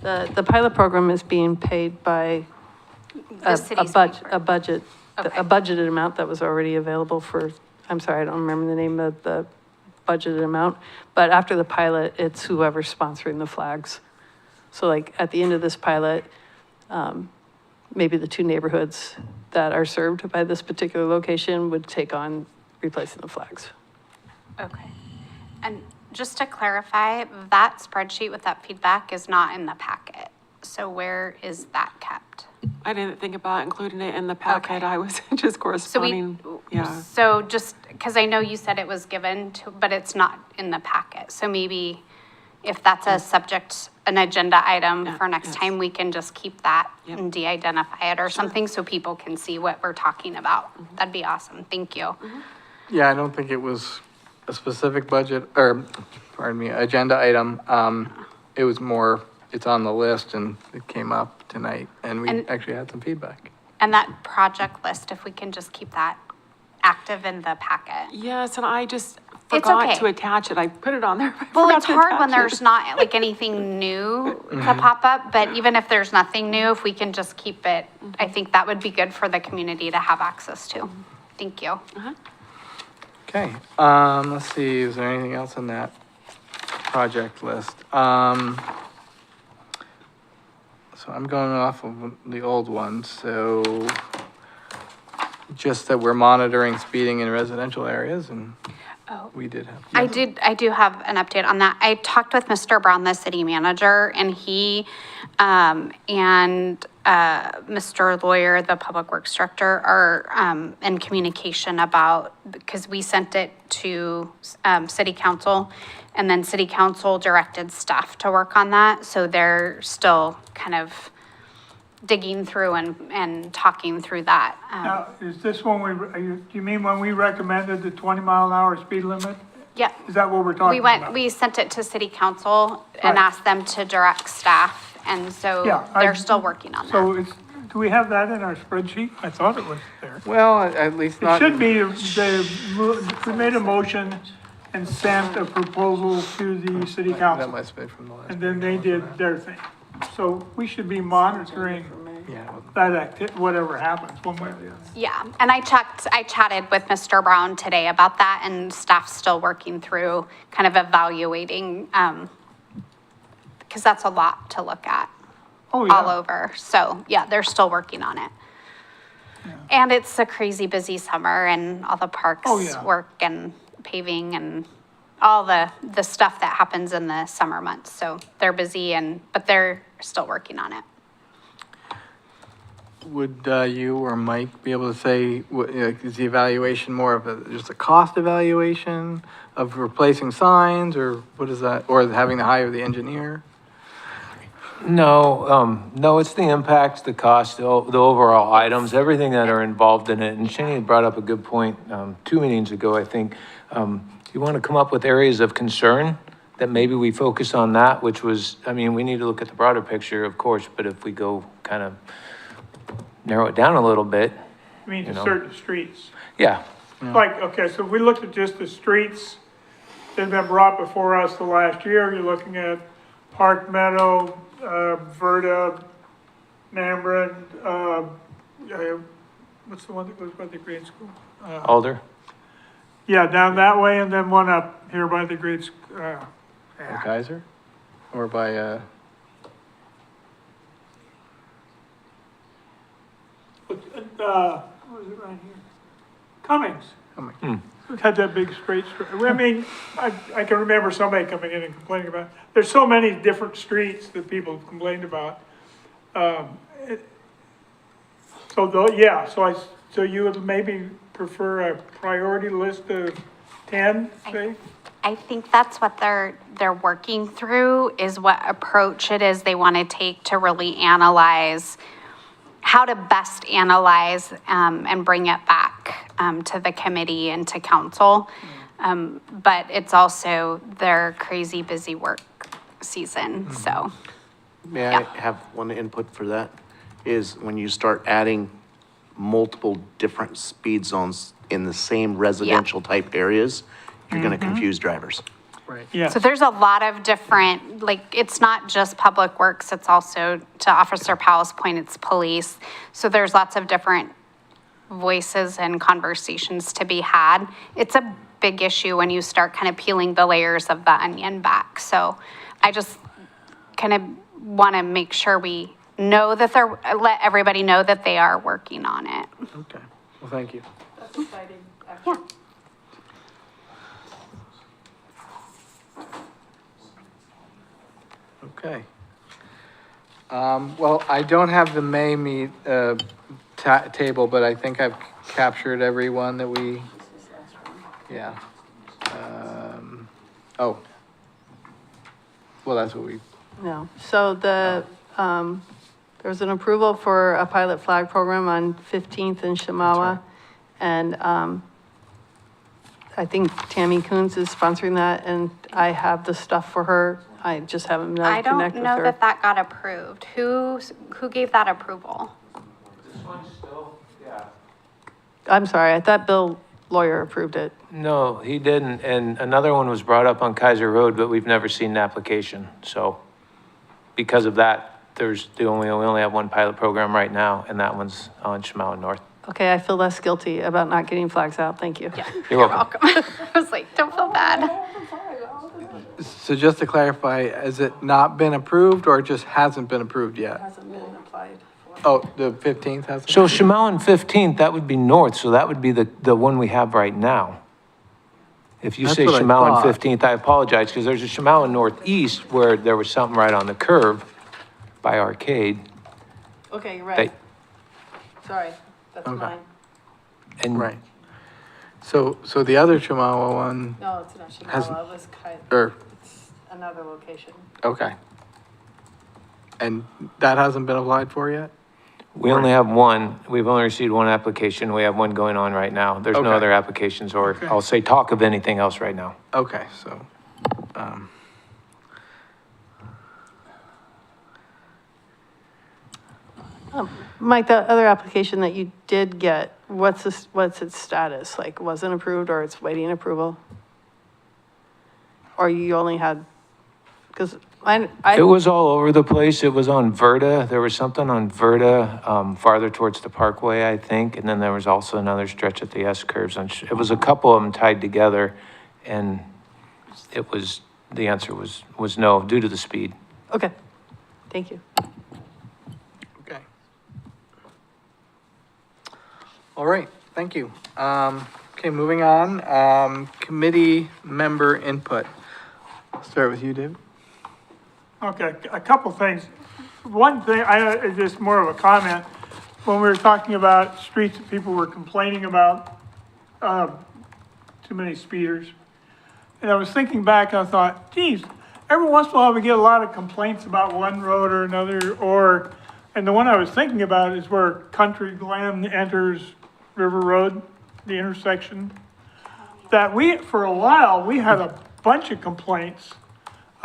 [SPEAKER 6] pilot. The pilot program is being paid by
[SPEAKER 9] The city's paying for it.
[SPEAKER 6] a budget,
[SPEAKER 9] Okay.
[SPEAKER 6] a budgeted amount that was already available for, I'm sorry, I don't remember the name of the budgeted amount, but after the pilot, it's whoever's sponsoring the flags. So like at the end of this pilot, maybe the two neighborhoods that are served by this particular location would take on replacing the flags.
[SPEAKER 9] Okay. And just to clarify, that spreadsheet with that feedback is not in the packet. So where is that kept?
[SPEAKER 10] I didn't think about including it in the packet.
[SPEAKER 9] Okay.
[SPEAKER 10] I was just
[SPEAKER 9] So
[SPEAKER 10] corresponding. Yeah.
[SPEAKER 9] So just, because I know you said it was given to, but it's not in the packet. So maybe if that's a subject, an agenda item
[SPEAKER 10] Yeah,
[SPEAKER 9] for next
[SPEAKER 10] yes.
[SPEAKER 9] time, we can just keep that
[SPEAKER 10] Yep.
[SPEAKER 9] and de-identify it or something so people can see what we're talking about. That'd be awesome. Thank you.
[SPEAKER 2] yeah, I don't think it was a specific budget, or, pardon me, agenda item. It was more, it's on the list and it came up tonight and we
[SPEAKER 9] And-
[SPEAKER 2] actually had some feedback.
[SPEAKER 9] And that project list, if we can just keep that active in the packet.
[SPEAKER 10] Yes, and I just
[SPEAKER 9] It's
[SPEAKER 10] forgot
[SPEAKER 9] okay.
[SPEAKER 10] to attach it. I put it on there. but I
[SPEAKER 9] Well,
[SPEAKER 10] forgot
[SPEAKER 9] it's
[SPEAKER 10] to
[SPEAKER 9] hard when
[SPEAKER 10] attach it.
[SPEAKER 9] there's not like anything new to pop up, but even if there's nothing new, if we can just keep it, I think that would be good for the community to have access to. Thank you.
[SPEAKER 2] Okay, let's see, is there anything else on that project list? So I'm going off of the old one, so just that we're monitoring speeding in residential areas and
[SPEAKER 9] Oh.
[SPEAKER 2] we did have.
[SPEAKER 9] I do have an update on that. I talked with Mr. Brown, the city manager, and he, Mr. Lawyer, the public works director, are, in communication about, because we sent it to, city council, and then city council directed staff to work on that, so they're still kind of digging through and talking through that.
[SPEAKER 1] Now, is this one do you mean when we recommended the 20-mile-an-hour speed limit?
[SPEAKER 9] Yeah.
[SPEAKER 1] Is that what we're talking about?
[SPEAKER 9] We sent it to city council and
[SPEAKER 1] Right.
[SPEAKER 9] asked them to direct staff, and so
[SPEAKER 1] Yeah,
[SPEAKER 9] they're still working on that.
[SPEAKER 1] So do we have that in our spreadsheet? I thought it was there.
[SPEAKER 2] Well, at least
[SPEAKER 1] It
[SPEAKER 2] not.
[SPEAKER 1] should be, we made a motion and sent a proposal to the city
[SPEAKER 2] That
[SPEAKER 1] council,
[SPEAKER 2] must be from the last.
[SPEAKER 1] and then they did their thing. So we should be monitoring
[SPEAKER 2] Yeah,
[SPEAKER 1] that whatever happens, one way or the other.
[SPEAKER 9] Yeah, and I chatted with Mr. Brown today about that, and staff's still working through kind of evaluating, because that's a lot to look at
[SPEAKER 1] Oh, yeah.
[SPEAKER 9] all over. So, yeah, they're still working on it. And it's a crazy busy summer, and all the parks
[SPEAKER 1] Oh, yeah.
[SPEAKER 9] work and paving and all the stuff that happens in the summer months. So they're busy but they're still working on it.
[SPEAKER 2] would you or Mike be able to say, is the evaluation more of just a cost evaluation of replacing signs, or what is that, or having to hire the engineer?
[SPEAKER 8] No, it's the impact, the cost, the overall items, everything that are involved in it. And Shani brought up a good point, 2 meetings ago, I think. You want to come up with areas of concern that maybe we focus on that, which was, I mean, we need to look at the broader picture, of course, but if we go kind of narrow it down a little bit,
[SPEAKER 1] I mean,
[SPEAKER 8] You
[SPEAKER 1] to
[SPEAKER 8] know.
[SPEAKER 1] certain streets.
[SPEAKER 8] yeah.
[SPEAKER 1] Like, okay, so if we looked at just the streets that have been brought before us the last year, you're looking at Park Meadow, Verda, Namron, what's the one that goes by the grade school?
[SPEAKER 8] Alder?
[SPEAKER 1] Yeah, down that way, and then one up here by the grade,
[SPEAKER 2] Or Kaiser? Or by,
[SPEAKER 1] what is it right here? Cummings.
[SPEAKER 2] Cummings.
[SPEAKER 1] It had that big straight street. I mean, I can remember somebody coming in and complaining about, there's so many different streets that people have complained about. So you would maybe prefer a priority list of 10, say?
[SPEAKER 9] I think that's what they're working through, is what approach it is they want to take to really analyze, how to best analyze and bring it back to the committee and to council. But it's also their crazy busy work season, so.
[SPEAKER 4] May I
[SPEAKER 9] Yeah.
[SPEAKER 4] have one input for that? Is when you start adding multiple different speed zones in the same residential type areas, you're gonna confuse drivers.
[SPEAKER 2] Right.
[SPEAKER 1] Yeah.
[SPEAKER 9] So there's a lot of different, like, it's not just Public Works, it's also, to Officer Powell's point, it's police. So there's lots of different voices and conversations to be had. It's a big issue when you start kind of peeling the layers of the onion back. So I just kind of want to make sure we know that let everybody know that they are working on it.
[SPEAKER 2] Okay, well, thank you.
[SPEAKER 3] That's exciting,
[SPEAKER 9] Yeah.
[SPEAKER 3] actually.
[SPEAKER 2] Okay. Well, I don't have the May table, but I think I've captured everyone that we, yeah. Oh. Well, that's what we,
[SPEAKER 6] No. So there was an approval for a pilot flag program on 15th in Shamawa. And I think Tammy Coons is sponsoring that, and I have the stuff for her. I just haven't been able
[SPEAKER 9] I
[SPEAKER 6] to connect
[SPEAKER 9] don't
[SPEAKER 6] with
[SPEAKER 9] know
[SPEAKER 6] her.
[SPEAKER 9] that got approved. Who gave that approval?
[SPEAKER 8] This one's still, yeah.
[SPEAKER 6] I'm sorry, I thought Bill Lawyer approved it.
[SPEAKER 8] No, he didn't, and another one was brought up on Kaiser Road, but we've never seen an application, so because of that, we only have one pilot program right now, and that one's on Shamawa North.
[SPEAKER 6] Okay, I feel less guilty about not getting flags out, thank you.
[SPEAKER 8] You're welcome.
[SPEAKER 9] I was like, don't feel bad.
[SPEAKER 2] so just to clarify, has it not been approved or it just hasn't been approved yet?
[SPEAKER 6] Hasn't been applied for.
[SPEAKER 2] Oh, the 15th hasn't?
[SPEAKER 8] So Shamawa and 15th, that would be north, so that would be the one we have right now. If you
[SPEAKER 2] That's
[SPEAKER 8] say
[SPEAKER 2] what I
[SPEAKER 8] Shamawa and
[SPEAKER 2] thought.
[SPEAKER 8] 15th, I apologize, because there's a Shamawa northeast where there was something right on the curve by Arcade.
[SPEAKER 6] Okay, you're
[SPEAKER 8] They-
[SPEAKER 6] right. Sorry, that's
[SPEAKER 2] Okay.
[SPEAKER 6] mine.
[SPEAKER 8] And
[SPEAKER 2] Right. So the other Chihuahua one,
[SPEAKER 6] No, it's not
[SPEAKER 2] Hasn't-
[SPEAKER 6] Shamawa, it was
[SPEAKER 2] or,
[SPEAKER 6] it's another location.
[SPEAKER 2] okay. And that hasn't been applied for yet?
[SPEAKER 8] we only have one, we've only received one application, we have one going on right now. There's no
[SPEAKER 2] Okay.
[SPEAKER 8] other applications or,
[SPEAKER 2] Okay.
[SPEAKER 8] I'll say, talk of anything else right now.
[SPEAKER 2] Okay, so,
[SPEAKER 6] Mike, that other application that you did get, what's its status? Like, wasn't approved or it's waiting approval? Or you only had, because
[SPEAKER 8] It was all over the place. It was on Verda. There was something on Verda, farther towards the Parkway, I think. And then there was also another stretch at the S curves. It was a couple of them tied together. And it was, the answer was no, due to the speed.
[SPEAKER 6] okay, thank you.
[SPEAKER 2] okay. All right, thank you. Okay, moving on, committee member input. I'll start with you, David.
[SPEAKER 1] Okay, a couple things. One thing, it's just more of a comment. When we were talking about streets that people were complaining about, too many speeders. And I was thinking back, I thought, geez, every once in a while we get a lot of complaints about one road or another, and the one I was thinking about is where Country Glen enters River Road, the intersection. That for a while, we had a bunch of complaints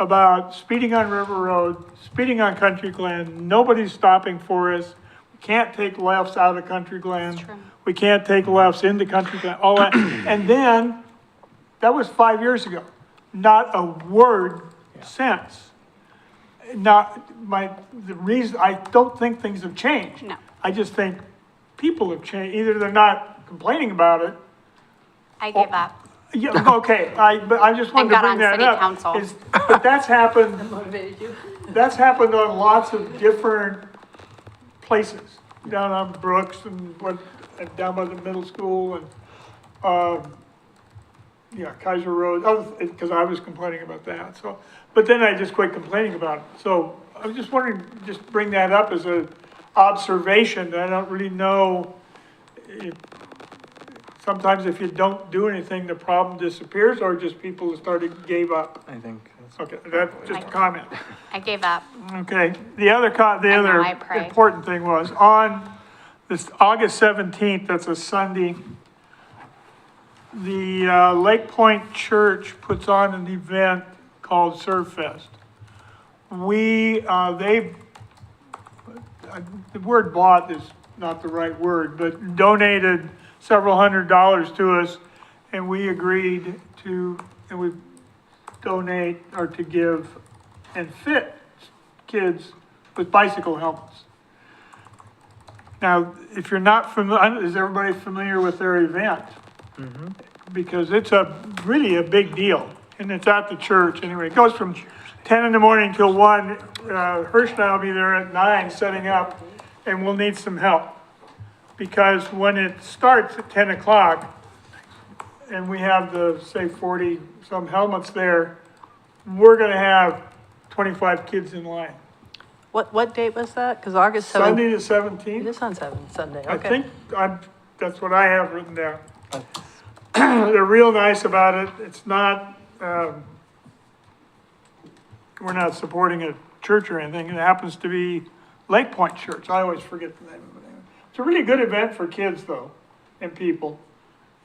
[SPEAKER 1] about speeding on River Road, speeding on Country Glen, nobody's stopping for us. We can't take lefts out of Country Glen. We can't take lefts into Country Glen, all that. And then, that was 5 years ago. Not a word since. The reason, I don't think things have changed.
[SPEAKER 9] No.
[SPEAKER 1] I just think people have changed. Either they're not complaining about it.
[SPEAKER 9] I gave up.
[SPEAKER 1] Yeah, okay, but I just wanted to
[SPEAKER 9] got
[SPEAKER 1] bring
[SPEAKER 9] on
[SPEAKER 1] that
[SPEAKER 9] city
[SPEAKER 1] up.
[SPEAKER 9] council.
[SPEAKER 1] But that's happened,
[SPEAKER 6] Motivated you?
[SPEAKER 1] that's happened on lots of different places. Down on Brooks and down by the middle school and, Kaiser Road, because I was complaining about that, so. But then I just quit complaining about it. So I was just wondering, just bring that up as an observation, that I don't really know. sometimes if you don't do anything, the problem disappears, or just people gave up?
[SPEAKER 2] I think that's.
[SPEAKER 1] Okay, that's just a comment.
[SPEAKER 9] I gave up.
[SPEAKER 1] Okay, the other, the
[SPEAKER 9] I know,
[SPEAKER 1] other
[SPEAKER 9] I pray.
[SPEAKER 1] important thing was, on this August 17th, that's a Sunday, the Lake Point Church puts on an event called Serve Fest. The word bought is not the right word, but donated several $100s to us, and we agreed to, and we donate or to give and fit kids with bicycle helmets. Now, if you're not familiar, is everybody familiar with their event? Because it's really a big deal, and it's at the church anyway. It goes from 10 in the morning till 1. Hirsch and I will be there at 9 setting up, and we'll need some help. Because when it starts at 10 o'clock, and we have say 40 some helmets there, we're gonna have 25 kids in line.
[SPEAKER 6] What date was that? Because August 7th.
[SPEAKER 1] Sunday the
[SPEAKER 6] It
[SPEAKER 1] 17th,
[SPEAKER 6] is on Sunday,
[SPEAKER 1] I
[SPEAKER 6] okay.
[SPEAKER 1] think, that's what I have written down. They're real nice about it. It's not, we're not supporting a church or anything. It happens to be Lake Point Church. I always forget the name of it. It's a really good event for kids though, and people.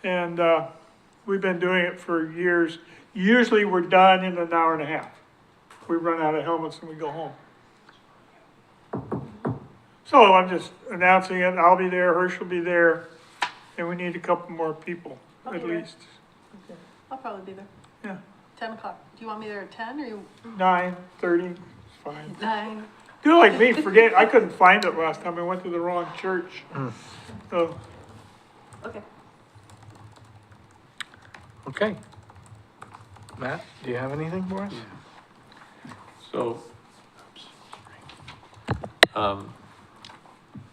[SPEAKER 1] And, we've been doing it for years. Usually we're done in an hour and a half. We run out of helmets and we go home. So I'm just announcing it. I'll be there, Hirsch will be there, and we need a couple more people,
[SPEAKER 3] I'll
[SPEAKER 1] at
[SPEAKER 3] be there.
[SPEAKER 1] least.
[SPEAKER 3] I'll probably be there.
[SPEAKER 1] Yeah,
[SPEAKER 3] 10 o'clock. Do you want me there at 10 or you,
[SPEAKER 1] 9:30, it's fine.
[SPEAKER 3] 9?
[SPEAKER 1] Do like me, forget, I couldn't find it last time. I went to the wrong church. So,
[SPEAKER 3] Okay.
[SPEAKER 2] Okay. Matt, do you have anything for us?
[SPEAKER 7] So,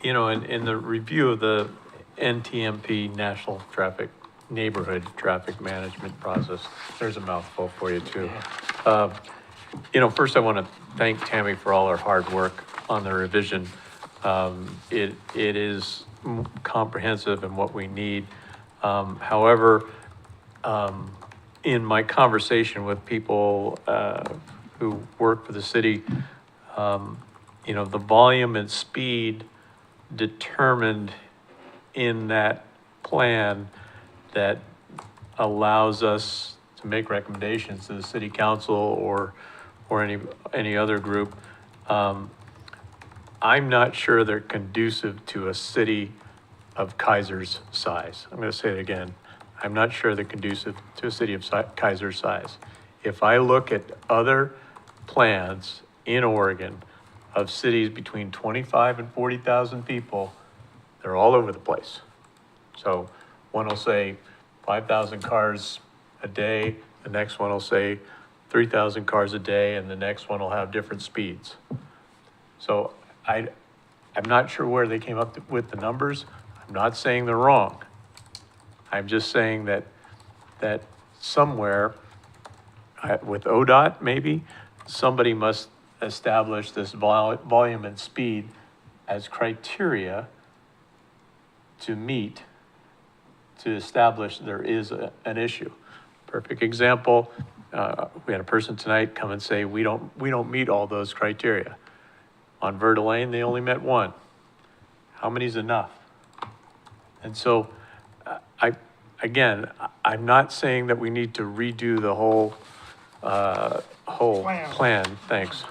[SPEAKER 7] you know, in the review of the NTMP National Traffic Neighborhood Traffic Management Process, there's a mouthful for you too. You know, first I want to thank Tammy for all her hard work on the revision. It is comprehensive in what we need. However, in my conversation with people who work for the city, you know, the volume and speed determined in that plan that allows us to make recommendations to the city council or any other group. I'm not sure they're conducive to a city of Kaiser's size. I'm going to say it again. I'm not sure they're conducive to a city of Kaiser's size. If I look at other plans in Oregon of cities between 25 and 40,000 people, they're all over the place. So one will say 5,000 cars a day, the next one will say 3,000 cars a day, and the next one will have different speeds. So I'm not sure where they came up with the numbers. I'm not saying they're wrong. I'm just saying that somewhere, with ODOT maybe, somebody must establish this volume and speed as criteria to meet, to establish there is an issue. Perfect example, we had a person tonight come and say, we don't meet all those criteria. On Verda Lane, they only met one. How many is enough? And so, I'm not saying that we need to redo the whole plan, thanks.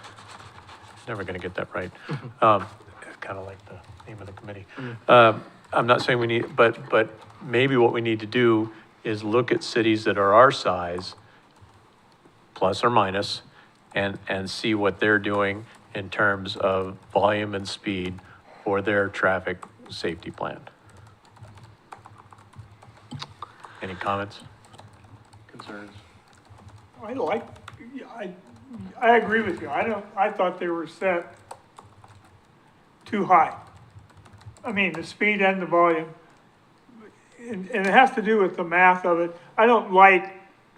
[SPEAKER 7] Never gonna get that right. Kind of like the name of the committee. I'm not saying we need, but maybe what we need to do is look at cities that are our size, plus or minus, and see what they're doing in terms of volume and speed for their traffic safety plan. Any comments? Concerns?
[SPEAKER 1] I agree with you. I thought they were set too high. I mean, the speed and the volume. And it has to do with the math of it. I don't like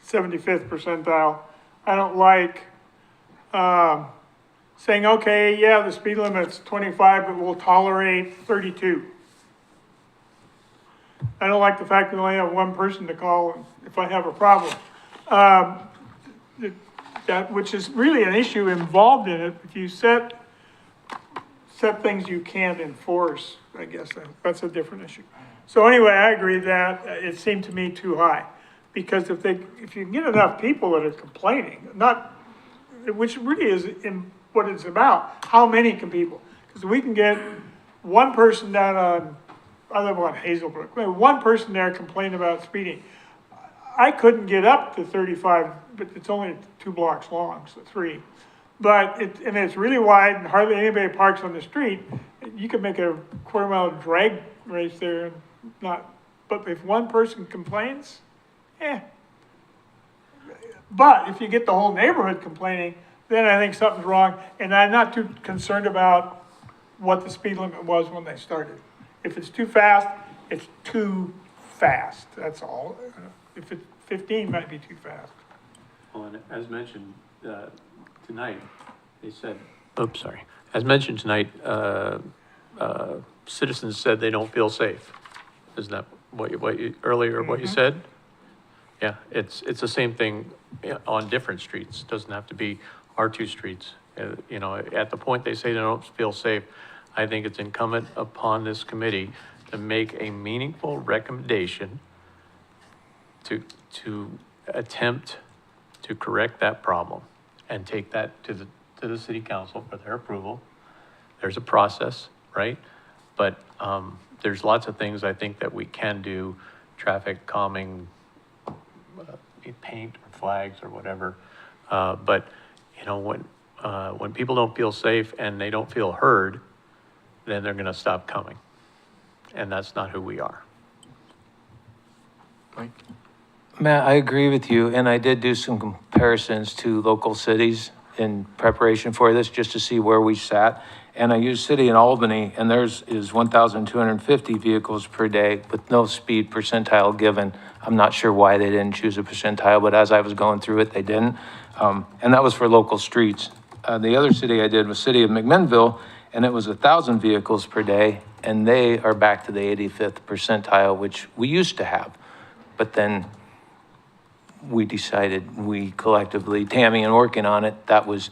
[SPEAKER 1] 75th percentile. I don't like, saying, okay, yeah, the speed limit's 25, but we'll tolerate 32. I don't like the fact that I only have one person to call if I have a problem. Um, that, which is really an issue involved in it, if you set things you can't enforce, I guess, that's a different issue. So anyway, I agree that it seemed to me too high, because if you get enough people that are complaining, which really is in what it's about, how many can people? Because we can get one person down on, I live on Hazelbrook, we have one person there complain about speeding. I couldn't get up to 35, but it's only 2 blocks long, so 3. But and it's really wide and hardly anybody parks on the street. You could make a quarter-mile drag race there and not, but if one person complains, But if you get the whole neighborhood complaining, then I think something's wrong. And I'm not too concerned about what the speed limit was when they started. If it's too fast, it's too fast, that's all. If it's 15, might be too fast.
[SPEAKER 7] Well, and as mentioned tonight, they said, oops, sorry. As mentioned tonight, citizens said they don't feel safe. Isn't that what you earlier what you said? Yeah, it's the same thing on different streets. Doesn't have to be our 2 streets. You know, at the point they say they don't feel safe, I think it's incumbent upon this committee to make a meaningful recommendation to attempt to correct that problem and take that to the city council for their approval. There's a process, right? But there's lots of things I think that we can do, traffic calming, paint or flags or whatever. But you know, when people don't feel safe and they don't feel heard, then they're gonna stop coming. And that's not who we are.
[SPEAKER 2] Mike?
[SPEAKER 8] Matt, I agree with you, and I did do some comparisons to local cities in preparation for this, just to see where we sat. And I used city in Albany, and theirs is 1,250 vehicles per day with no speed percentile given. I'm not sure why they didn't choose a percentile, but as I was going through it, they didn't. And that was for local streets. The other city I did was city of McMinnville, and it was 1,000 vehicles per day, and they are back to the 85th percentile, which we used to have. But then we decided, we collectively, Tammy and working on it, that was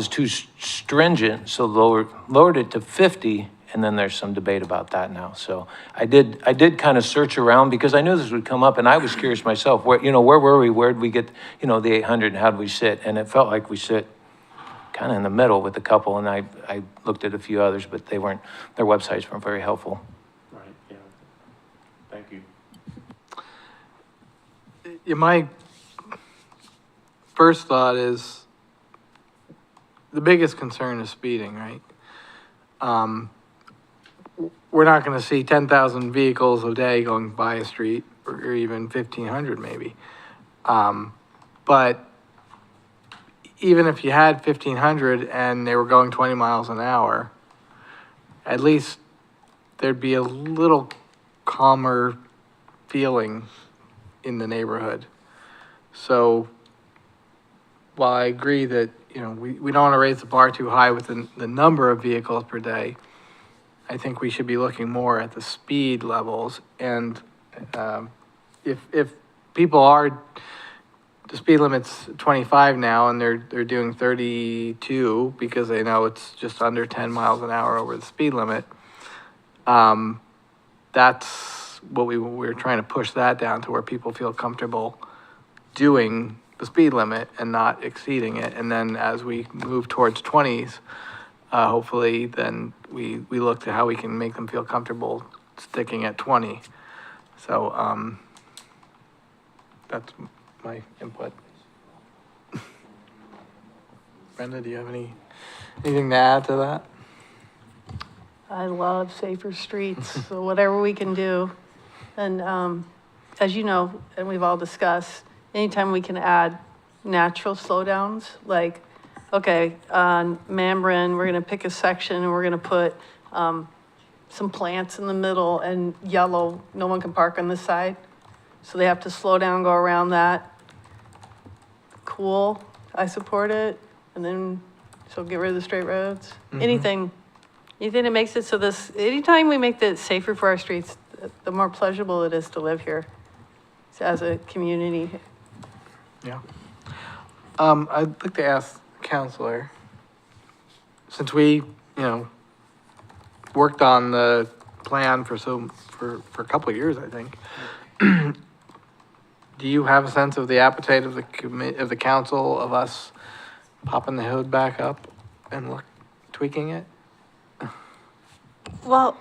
[SPEAKER 8] too stringent, so lowered it to 50, and then there's some debate about that now. So I did kind of search around because I knew this would come up, and I was curious myself, where were we? Where'd we get, the 800, and how'd we sit? And it felt like we sit kind of in the middle with a couple, and I looked at a few others, but their websites weren't very helpful.
[SPEAKER 7] Right, yeah. Thank you.
[SPEAKER 2] Yeah, my first thought is the biggest concern is speeding, right? We're not going to see 10,000 vehicles a day going by a street, or even 1,500 maybe. But even if you had 1,500 and they were going 20 miles an hour, at least there'd be a little calmer feeling in the neighborhood. So while I agree that, we don't want to raise the bar too high with the number of vehicles per day, I think we should be looking more at the speed levels. And if people are, the speed limit's 25 now and they're doing 32 because they know it's just under 10 miles an hour over the speed limit, that's what we're trying to push that down to where people feel comfortable doing the speed limit and not exceeding it. And then as we move towards 20s, hopefully then we look to how we can make them feel comfortable sticking at 20. So that's my input. Brenda, do you have anything to add to that?
[SPEAKER 6] I love safer streets, so whatever we can do. And as you know, and we've all discussed, anytime we can add natural slowdowns, like, okay, on Mamrin, we're gonna pick a section and we're gonna put some plants in the middle and yellow, no one can park on this side. So they have to slow down, go around that. Cool, I support it. And then, so get rid of the straight roads. Anything that makes it so anytime we make it safer for our streets, the more pleasurable it is to live here as a community.
[SPEAKER 2] Yeah. I'd like to ask Counselor, since we, worked on the plan for a couple of years, I think. Do you have a sense of the appetite of the council of us popping the hood back up and tweaking it?
[SPEAKER 9] Well,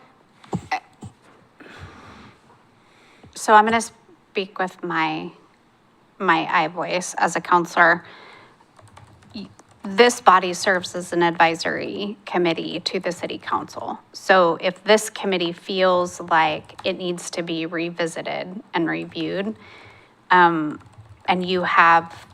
[SPEAKER 9] so I'm going to speak with my I voice as a counselor. This body serves as an advisory committee to the city council. So if this committee feels like it needs to be revisited and reviewed, and you have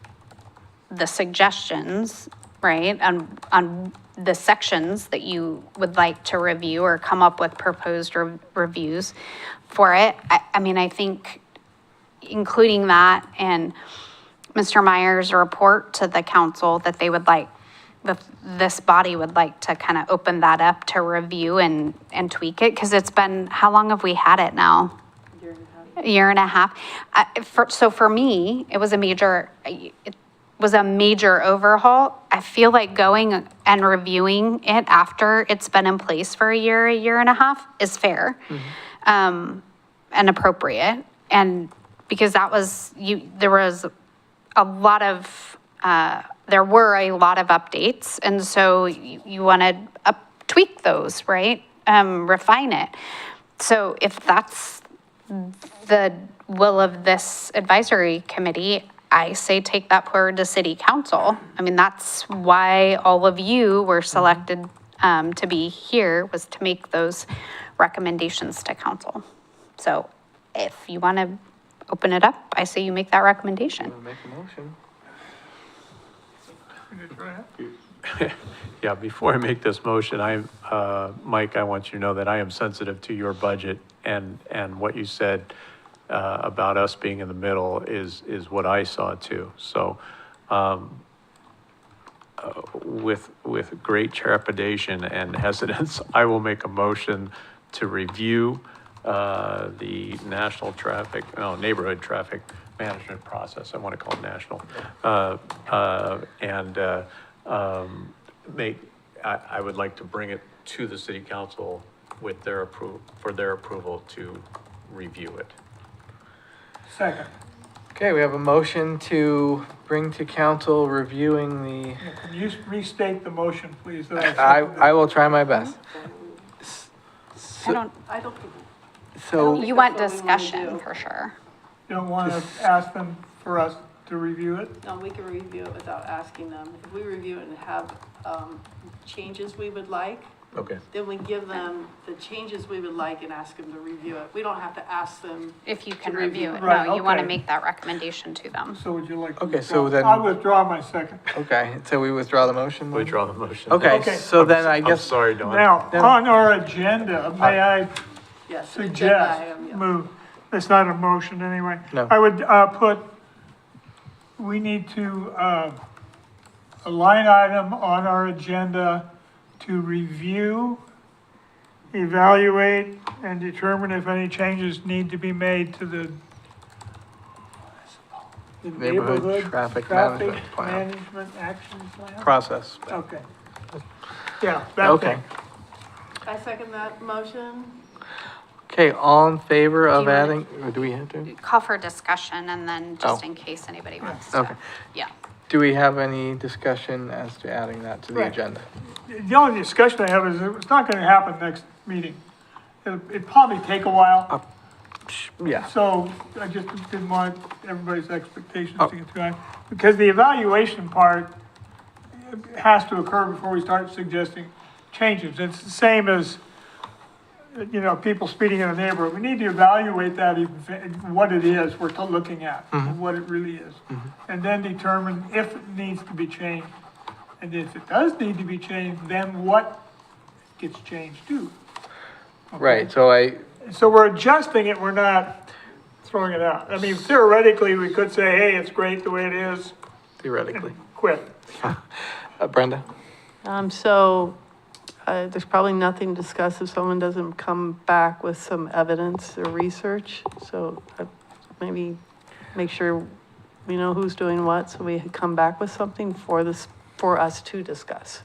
[SPEAKER 9] the suggestions, right, on the sections that you would like to review or come up with proposed reviews for it, I mean, I think including that and Mr. Meyer's report to the council that they would like, this body would like to kind of open that up to review and tweak it, because it's been, how long have we had it now? A year and a half. So for me, it was a major overhaul. I feel like going and reviewing it after it's been in place for a year and a half is fair, and appropriate. And because there were a lot of updates, and so you want to tweak those, right? Refine it. So if that's the will of this advisory committee, I say take that forward to city council. I mean, that's why all of you were selected to be here, was to make those recommendations to council. So if you want to open it up, I say you make that recommendation.
[SPEAKER 2] Make a motion.
[SPEAKER 7] Yeah, before I make this motion, Mike, I want you to know that I am sensitive to your budget, and what you said about us being in the middle is what I saw too. So, with great trepidation and hesitance, I will make a motion to review the neighborhood traffic management process. I want to call it national. I would like to bring it to the city council with their approval to review it.
[SPEAKER 1] Second.
[SPEAKER 2] Okay, we have a motion to bring to council reviewing the,
[SPEAKER 1] Can you restate the motion, please? that
[SPEAKER 2] I will try my best.
[SPEAKER 9] I don't,
[SPEAKER 2] So,
[SPEAKER 9] you want
[SPEAKER 3] That's what we wanna
[SPEAKER 9] discussion
[SPEAKER 3] do.
[SPEAKER 9] for sure.
[SPEAKER 1] You don't want to ask them for us to review it?
[SPEAKER 3] No, we can review it without asking them. If we review it and have changes we would like,
[SPEAKER 7] Okay.
[SPEAKER 3] then we give them the changes we would like and ask them to review it. We don't have to ask them.
[SPEAKER 9] If you can
[SPEAKER 3] To
[SPEAKER 9] review
[SPEAKER 3] review.
[SPEAKER 9] it.
[SPEAKER 1] Right,
[SPEAKER 9] No, you want to
[SPEAKER 1] okay.
[SPEAKER 9] make that recommendation to them.
[SPEAKER 1] So would you like to
[SPEAKER 2] Okay, so
[SPEAKER 1] withdraw?
[SPEAKER 2] then-
[SPEAKER 1] I withdraw my second.
[SPEAKER 2] okay, so we withdraw the motion? then?
[SPEAKER 7] Withdraw the motion.
[SPEAKER 2] Okay,
[SPEAKER 1] Okay.
[SPEAKER 2] so then I
[SPEAKER 7] I'm
[SPEAKER 2] guess,
[SPEAKER 7] sorry, Don.
[SPEAKER 1] Now,
[SPEAKER 2] Then-
[SPEAKER 1] on our agenda, may I
[SPEAKER 3] Yes.
[SPEAKER 1] suggest,
[SPEAKER 3] agenda item, yeah.
[SPEAKER 1] move, it's not a motion anyway.
[SPEAKER 2] No.
[SPEAKER 1] I would we need to, a line item on our agenda to review, evaluate, and determine if any changes need to be made to the
[SPEAKER 2] Neighborhood traffic management plan.
[SPEAKER 1] management action plan?
[SPEAKER 2] process.
[SPEAKER 1] Okay. Yeah, that
[SPEAKER 2] Okay.
[SPEAKER 1] thing.
[SPEAKER 3] I second that motion.
[SPEAKER 2] Okay, all in favor of
[SPEAKER 9] Do you wanna-
[SPEAKER 2] adding, or do we have to?
[SPEAKER 9] Call for discussion and then just
[SPEAKER 2] Oh.
[SPEAKER 9] in case anybody wants to.
[SPEAKER 2] Okay.
[SPEAKER 9] Yeah.
[SPEAKER 2] Do we have any discussion as to adding that to the
[SPEAKER 1] Right.
[SPEAKER 2] agenda?
[SPEAKER 1] The only discussion I have is it's not gonna happen next meeting. It'd probably take a while.
[SPEAKER 2] Yeah,
[SPEAKER 1] So I just didn't want everybody's expectations
[SPEAKER 2] Oh.
[SPEAKER 1] to get too high. Because the evaluation part has to occur before we start suggesting changes. It's the same as, people speeding in a neighborhood. We need to evaluate that, what it is we're looking at, what it really is. And then determine if it needs to be changed. And if it does need to be changed, then what gets changed too.
[SPEAKER 2] right, so
[SPEAKER 1] So we're adjusting it, we're not throwing it out. I mean, theoretically, we could say, hey, it's great the way it is,
[SPEAKER 2] theoretically.
[SPEAKER 1] quit.
[SPEAKER 2] Brenda?
[SPEAKER 6] there's probably nothing to discuss if someone doesn't come back with some evidence or research. So maybe make sure we know who's doing what, so we come back with something for us to discuss.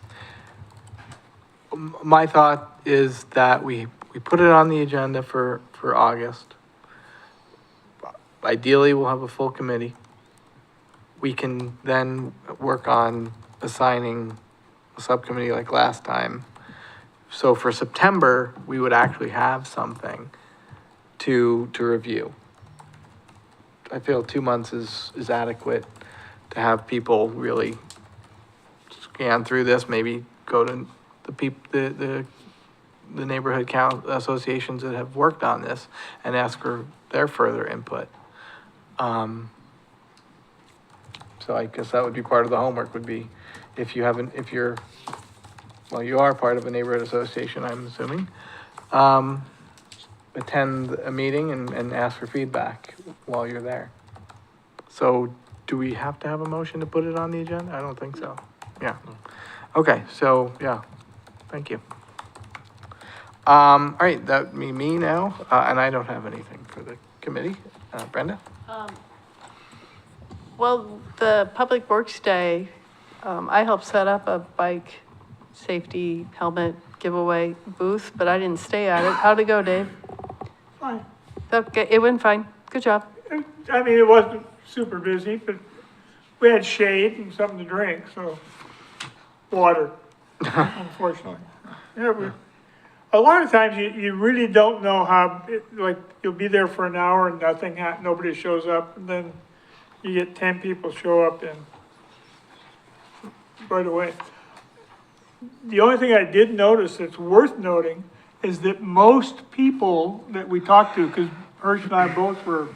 [SPEAKER 2] My thought is that we put it on the agenda for August. Ideally, we'll have a full committee. We can then work on assigning a subcommittee like last time. So for September, we would actually have something to review. I feel 2 months is adequate to have people really scan through this, maybe go to the neighborhood associations that have worked on this and ask for their further input. So I guess that would be part of the homework, would be if you are part of a neighborhood association, I'm assuming, attend a meeting and ask for feedback while you're there. So do we have to have a motion to put it on the agenda? I don't think so. Yeah. Okay, so, yeah, thank you. All right, that would be me now, and I don't have anything for the committee. Brenda?
[SPEAKER 6] Well, the Public Works Day, I helped set up a bike safety helmet giveaway booth, but I didn't stay at it. How'd it go, Dave?
[SPEAKER 1] Fine.
[SPEAKER 6] Okay, it went fine. Good job.
[SPEAKER 1] I mean, it wasn't super busy, but we had shade and something to drink, so, water, unfortunately. Yeah, a lot of times you really don't know how, like, you'll be there for an hour and nobody shows up, and then you get 10 people show up and right away. The only thing I did notice that's worth noting is that most people that we talked to, because Hirsch and I both were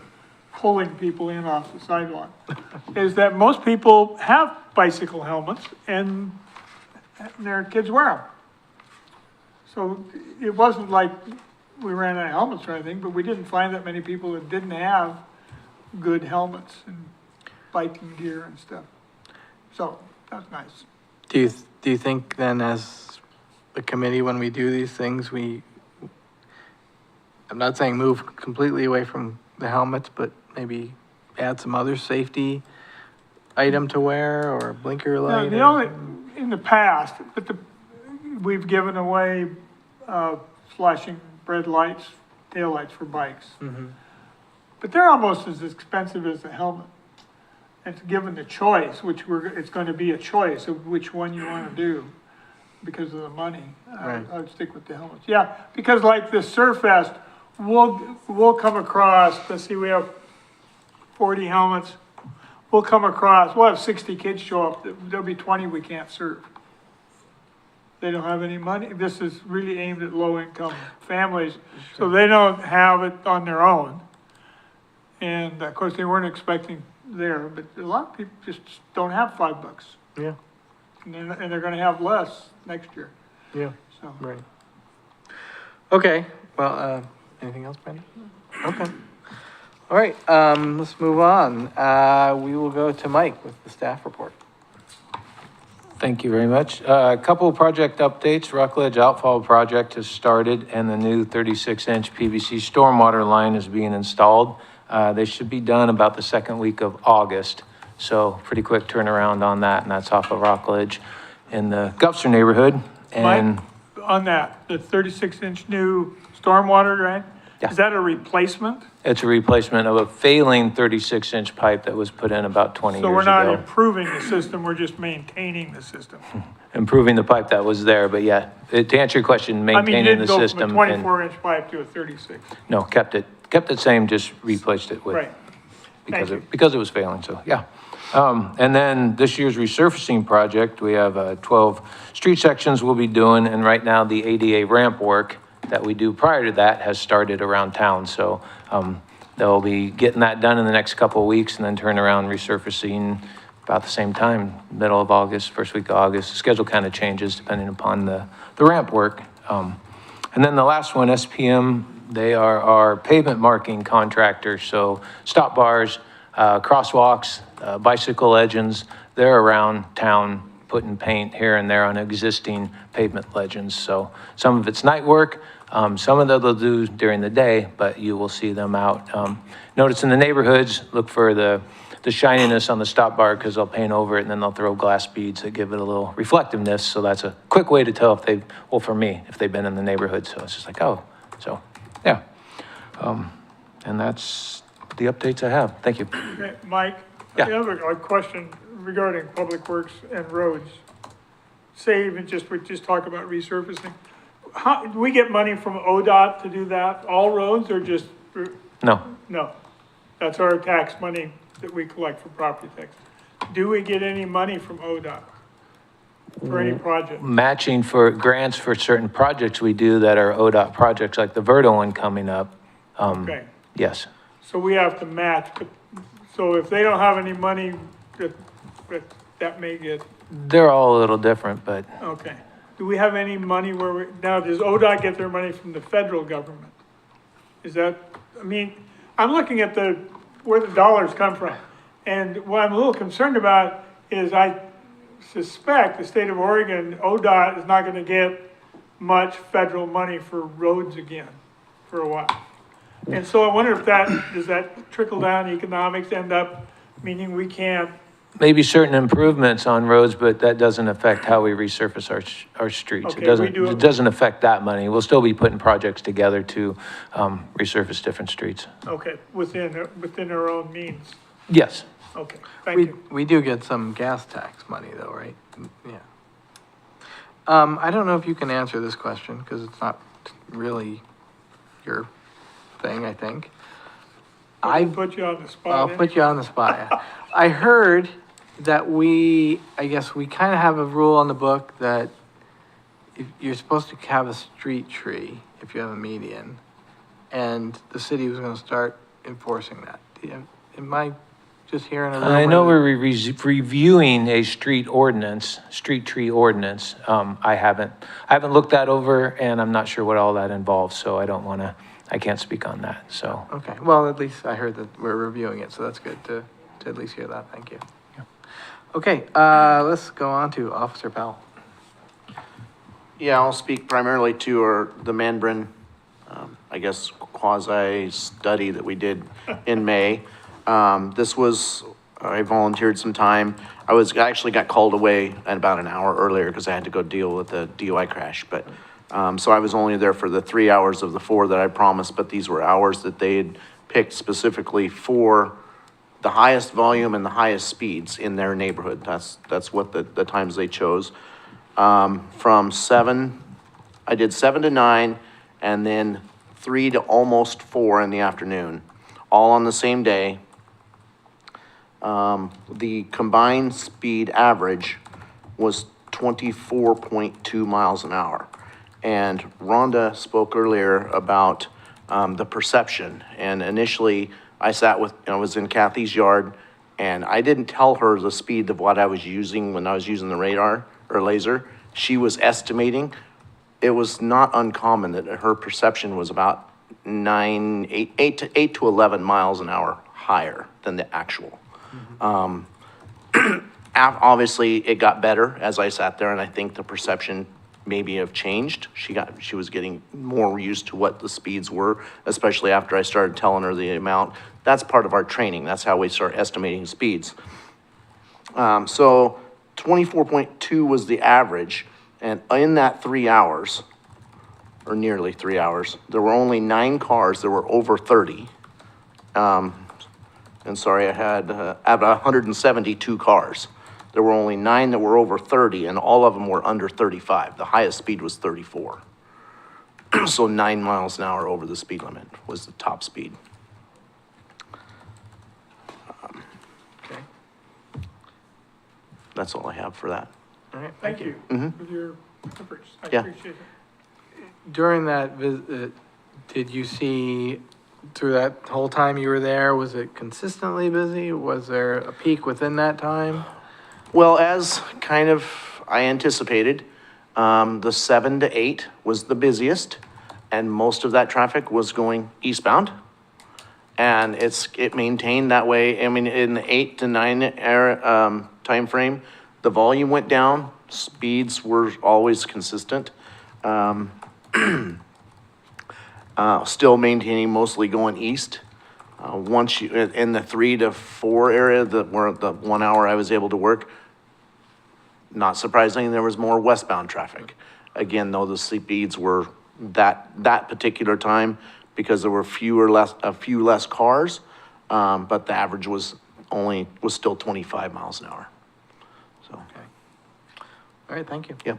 [SPEAKER 1] pulling people in off the sidewalk, is that most people have bicycle helmets and their kids wear them. So it wasn't like we ran out of helmets or anything, but we didn't find that many people that didn't have good helmets and biking gear and stuff. So that's nice.
[SPEAKER 2] Do you think then, as the committee, when we do these things, I'm not saying move completely away from the helmets, but maybe add some other safety item to wear or a blinker light?
[SPEAKER 1] The only, in the past, we've given away, flashing red lights, taillights for bikes.
[SPEAKER 2] Mhm.
[SPEAKER 1] But they're almost as expensive as the helmet. It's given the choice, it's gonna be a choice of which one you wanna do because of the money.
[SPEAKER 2] Right.
[SPEAKER 1] I would stick with the helmets. Yeah, because like the Surf Fest, we'll come across, let's see, we have 40 helmets. We'll have 60 kids show up, there'll be 20 we can't serve. They don't have any money. This is really aimed at low-income families, so they don't have it on their own. And of course, they weren't expecting there, but a lot of people just don't have $5.
[SPEAKER 2] Yeah,
[SPEAKER 1] And they're gonna have less next year,
[SPEAKER 2] yeah,
[SPEAKER 1] so.
[SPEAKER 2] right. Okay, well, anything else, Brenda? Okay. All right, let's move on. We will go to Mike with the staff report.
[SPEAKER 8] Thank you very much. A couple of project updates. Rockledge Outfall Project has started and the new 36-inch PVC stormwater line is being installed. They should be done about the second week of August. So pretty quick turnaround on that, and that's off of Rockledge in the Gulfster neighborhood. And
[SPEAKER 1] Mike, on that, the 36-inch new stormwater, right?
[SPEAKER 8] Yeah.
[SPEAKER 1] Is that a replacement?
[SPEAKER 8] it's a replacement of a failing 36-inch pipe that was put in about 20
[SPEAKER 1] So
[SPEAKER 8] years
[SPEAKER 1] we're not
[SPEAKER 8] ago.
[SPEAKER 1] improving the system, we're just maintaining the system.
[SPEAKER 8] Improving the pipe that was there, but yeah, to answer your question,
[SPEAKER 1] I mean, you
[SPEAKER 8] maintaining
[SPEAKER 1] didn't
[SPEAKER 8] the
[SPEAKER 1] go from a
[SPEAKER 8] system.
[SPEAKER 1] 24-inch pipe to a 36.
[SPEAKER 8] No, kept it same, just replaced it with.
[SPEAKER 1] Right. Thank you.
[SPEAKER 8] Because it was failing, so, yeah. And then this year's resurfacing project, we have 12 street sections we'll be doing, and right now the ADA ramp work that we do prior to that has started around town, so they'll be getting that done in the next couple of weeks and then turn around resurfacing about the same time, middle of August, first week of August. The schedule kind of changes depending upon the ramp work. And then the last one, SPM, they are our pavement marking contractor, so stop bars, crosswalks, bicycle legends, they're around town putting paint here and there on existing pavement legends. So some of it's night work, some of that they'll do during the day, but you will see them out. Notice in the neighborhoods, look for the shininess on the stop bar because they'll paint over it and then they'll throw glass beads that give it a little reflectiveness. So that's a quick way to tell if they've, well, for me, if they've been in the neighborhood. So it's just like, oh, so, yeah. And that's the updates I have. Thank you.
[SPEAKER 1] Okay, Mike?
[SPEAKER 8] Yeah.
[SPEAKER 1] The other question regarding public works and roads. Say even just, we just talk about resurfacing. How, do we get money from ODOT to do that, all roads, or just?
[SPEAKER 8] No.
[SPEAKER 1] No, that's our tax money that we collect for property tax. Do we get any money from ODOT for any project?
[SPEAKER 8] Matching for grants for certain projects we do that are ODOT projects, like the Verdo one coming up.
[SPEAKER 1] Okay,
[SPEAKER 8] Yes.
[SPEAKER 1] so we have to match, but, so if they don't have any money, that may get,
[SPEAKER 8] They're all a little different, but
[SPEAKER 1] okay. Do we have any money where we, now, does ODOT get their money from the federal government? Is that, I mean, I'm looking at where the dollars come from. And what I'm a little concerned about is I suspect the state of Oregon, ODOT is not gonna get much federal money for roads again for a while. And so I wonder if does that trickle down economics end up meaning we can't,
[SPEAKER 8] maybe certain improvements on roads, but that doesn't affect how we resurface our streets.
[SPEAKER 1] Okay,
[SPEAKER 8] It doesn't affect that money. We'll still be putting projects together to resurface different streets.
[SPEAKER 1] okay, within our own means?
[SPEAKER 8] Yes.
[SPEAKER 1] Okay, thank
[SPEAKER 2] We,
[SPEAKER 1] you.
[SPEAKER 2] we do get some gas tax money though, right? Yeah. I don't know if you can answer this question because it's not really your thing, I think.
[SPEAKER 1] I put you on the spot.
[SPEAKER 2] I'll put you on the spot. I heard that I guess we kind of have a rule on the book that if you're supposed to have a street tree if you have a median, and the city was going to start enforcing that. Am I just hearing a rumor?
[SPEAKER 8] I know we're reviewing a street tree ordinance. I haven't looked that over and I'm not sure what all that involves, so I can't speak on that, so.
[SPEAKER 2] Okay, well, at least I heard that we're reviewing it, so that's good to at least hear that, thank you. Okay, let's go on to Officer Powell.
[SPEAKER 4] Yeah, I'll speak primarily to the Manbrin, I guess, quasi-study that we did in May. I volunteered some time. I actually got called away at about an hour earlier because I had to go deal with a DUI crash, but, so I was only there for the 3 hours of the 4 that I promised, but these were hours that they had picked specifically for the highest volume and the highest speeds in their neighborhood. That's what the times they chose. From 7, I did 7 to 9, and then 3 to almost 4 in the afternoon, all on the same day. The combined speed average was 24.2 miles an hour. And Rhonda spoke earlier about the perception. And initially, I was in Kathy's yard, and I didn't tell her the speed of what I was using when I was using the radar or laser. She was estimating. It was not uncommon that her perception was about 8 to 11 miles an hour higher than the actual. Obviously, it got better as I sat there, and I think the perception maybe have changed. She was getting more used to what the speeds were, especially after I started telling her the amount. That's part of our training. That's how we start estimating speeds. So 24.2 was the average, and in that 3 hours, or nearly 3 hours, there were only 9 cars that were over 30. And sorry, I had about 172 cars. There were only 9 that were over 30, and all of them were under 35. The highest speed was 34. So 9 miles an hour over the speed limit was the top speed.
[SPEAKER 2] Okay,
[SPEAKER 4] That's all I have for that.
[SPEAKER 2] all right,
[SPEAKER 1] Thank you for your efforts. I
[SPEAKER 4] Yeah.
[SPEAKER 1] appreciate it.
[SPEAKER 2] During that visit, did you see, through that whole time you were there, was it consistently busy? Was there a peak within that time?
[SPEAKER 4] Well, as kind of I anticipated, the 7 to 8 was the busiest, and most of that traffic was going eastbound. And it maintained that way. I mean, in the 8 to 9 timeframe, the volume went down, speeds were always consistent. Still maintaining mostly going east. Once you, in the 3 to 4 area, where the 1 hour I was able to work, not surprisingly, there was more westbound traffic. Again, though, the speeds were that particular time, because there were a few less cars, but the average was still 25 miles an hour. So,
[SPEAKER 2] All right, thank you.
[SPEAKER 4] yep.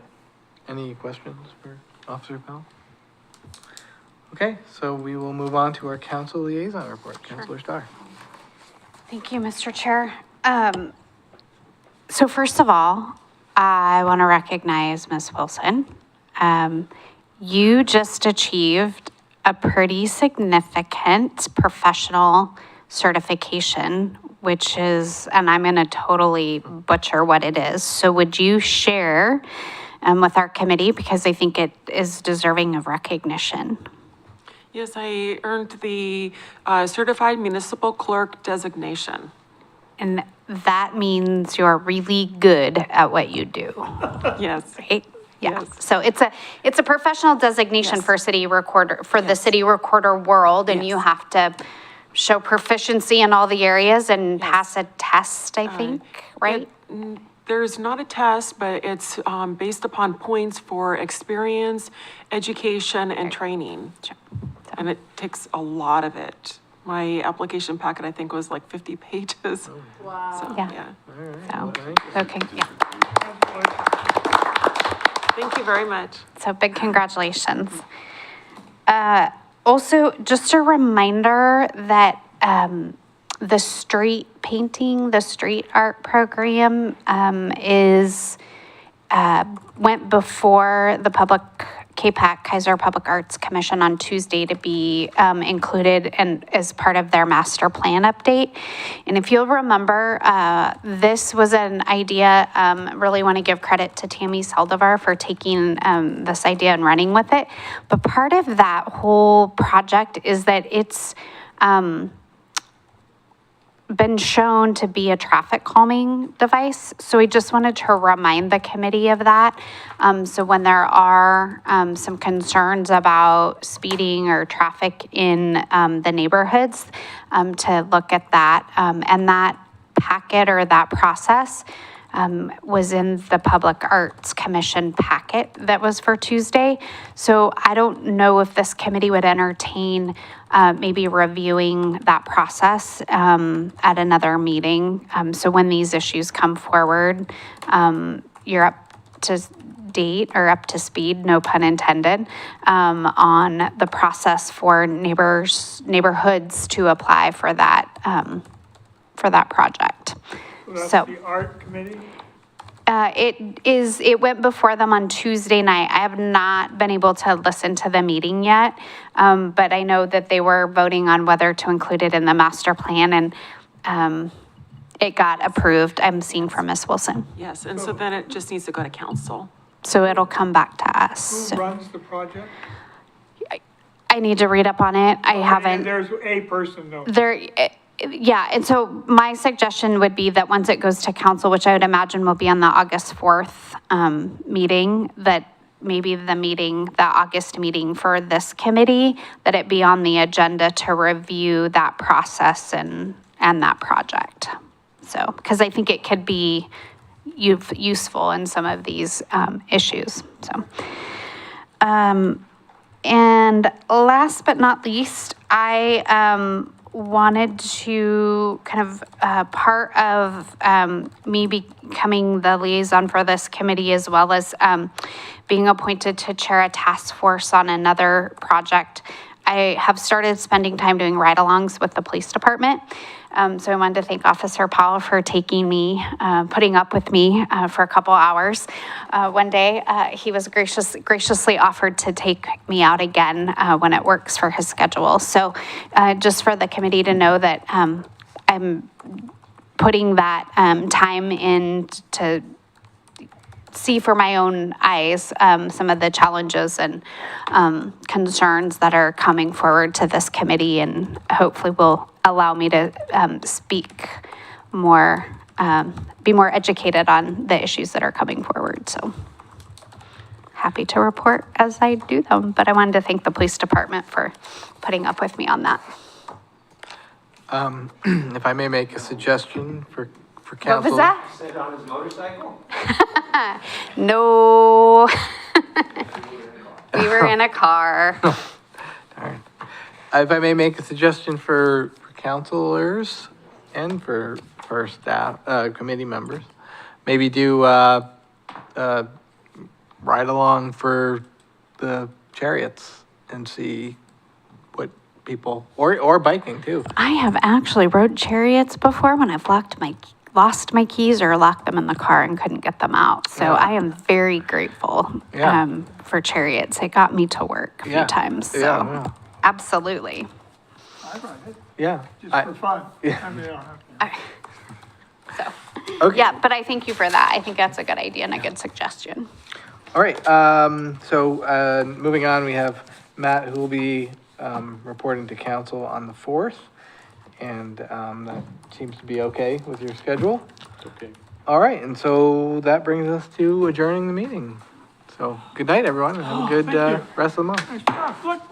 [SPEAKER 2] Any questions for Officer Powell? Okay, so we will move on to our council liaison report. Councilor Starr.
[SPEAKER 9] Thank you, Mr. Chair. So first of all, I want to recognize Ms. Wilson. You just achieved a pretty significant professional certification, which is, and I'm going to totally butcher what it is. So would you share with our committee, because I think it is deserving of recognition?
[SPEAKER 10] Yes, I earned the Certified Municipal Clerk designation.
[SPEAKER 9] And that means you're really good at what you do,
[SPEAKER 10] Yes.
[SPEAKER 9] right? Yeah,
[SPEAKER 10] Yes.
[SPEAKER 9] so it's a professional designation
[SPEAKER 10] Yes.
[SPEAKER 9] for city recorder, for the city recorder world, and you
[SPEAKER 10] Yes.
[SPEAKER 9] have to show proficiency in all the areas and pass a test, I think, right?
[SPEAKER 10] There's not a test, but it's based upon points for experience, education, and training. And it takes a lot of it. My application packet, I think, was like 50 pages.
[SPEAKER 3] Wow.
[SPEAKER 10] So,
[SPEAKER 9] Yeah. So, okay, yeah.
[SPEAKER 10] Thank you very much.
[SPEAKER 9] So big congratulations. Also, just a reminder that the street painting, the street art program went before the KPAC, Kaiser Public Arts Commission, on Tuesday to be included and as part of their master plan update. And if you'll remember, this was an idea, really want to give credit to Tammy Saldivar for taking this idea and running with it. But part of that whole project is that it's been shown to be a traffic calming device. So we just wanted to remind the committee of that. So when there are some concerns about speeding or traffic in the neighborhoods, to look at that. And that packet or that process was in the Public Arts Commission packet that was for Tuesday. So I don't know if this committee would entertain maybe reviewing that process at another meeting. So when these issues come forward, you're up to date or up to speed, no pun intended, on the process for neighborhoods to apply for that project.
[SPEAKER 1] That's
[SPEAKER 9] So-
[SPEAKER 1] the art committee?
[SPEAKER 9] It went before them on Tuesday night. I have not been able to listen to the meeting yet, but I know that they were voting on whether to include it in the master plan, and it got approved, I'm seeing from Ms. Wilson.
[SPEAKER 10] Yes, and so then it just needs to go to council.
[SPEAKER 9] So it'll come back to us.
[SPEAKER 1] Who runs the project?
[SPEAKER 9] I need to read up on it. I
[SPEAKER 1] And
[SPEAKER 9] haven't.
[SPEAKER 1] there's a person though.
[SPEAKER 9] Yeah, and so my suggestion would be that once it goes to council, which I would imagine will be on the August 4th meeting, that maybe the August meeting for this committee, that it be on the agenda to review that process and that project. So, because I think it could be useful in some of these issues, so. And last but not least, I wanted to kind of part of me becoming the liaison for this committee, as well as being appointed to chair a task force on another project. I have started spending time doing ride-alongs with the police department. So I wanted to thank Officer Powell for taking me, putting up with me for a couple hours. One day, he was graciously offered to take me out again when it works for his schedule. So just for the committee to know that I'm putting that time in to see for my own eyes some of the challenges and concerns that are coming forward to this committee, and hopefully will allow me to speak more be more educated on the issues that are coming forward, so. Happy to report as I do them, but I wanted to thank the police department for putting up with me on that.
[SPEAKER 2] If I may make a suggestion for
[SPEAKER 9] What
[SPEAKER 2] council.
[SPEAKER 9] was that?
[SPEAKER 8] Sit on his motorcycle?
[SPEAKER 9] No. We were in a car.
[SPEAKER 2] Darn. If I may make a suggestion for counselors and for staff, committee members, maybe do, ride along for the chariots and see what people, or biking too.
[SPEAKER 9] I have actually rode chariots before when I've lost my keys or locked them in the car and couldn't get them out. So
[SPEAKER 2] Yeah.
[SPEAKER 9] I am very grateful
[SPEAKER 2] Yeah.
[SPEAKER 9] for chariots. It got me to work a
[SPEAKER 2] Yeah.
[SPEAKER 9] few times. So
[SPEAKER 2] Yeah, yeah.
[SPEAKER 9] absolutely.
[SPEAKER 1] I ride it,
[SPEAKER 2] Yeah.
[SPEAKER 1] just for fun. I mean, I don't have to.
[SPEAKER 9] So
[SPEAKER 2] Okay.
[SPEAKER 9] yeah, but I thank you for that. I think that's a good idea and a good suggestion.
[SPEAKER 2] All right, moving on, we have Matt, who will be, reporting to council on the 4th. And, that seems to be okay with your schedule.
[SPEAKER 7] Okay.
[SPEAKER 2] All right, and so that brings us to adjourning the meeting. So, good night, everyone, and have a good,
[SPEAKER 1] thank you.
[SPEAKER 2] rest of the month.
[SPEAKER 1] Nice job. Look,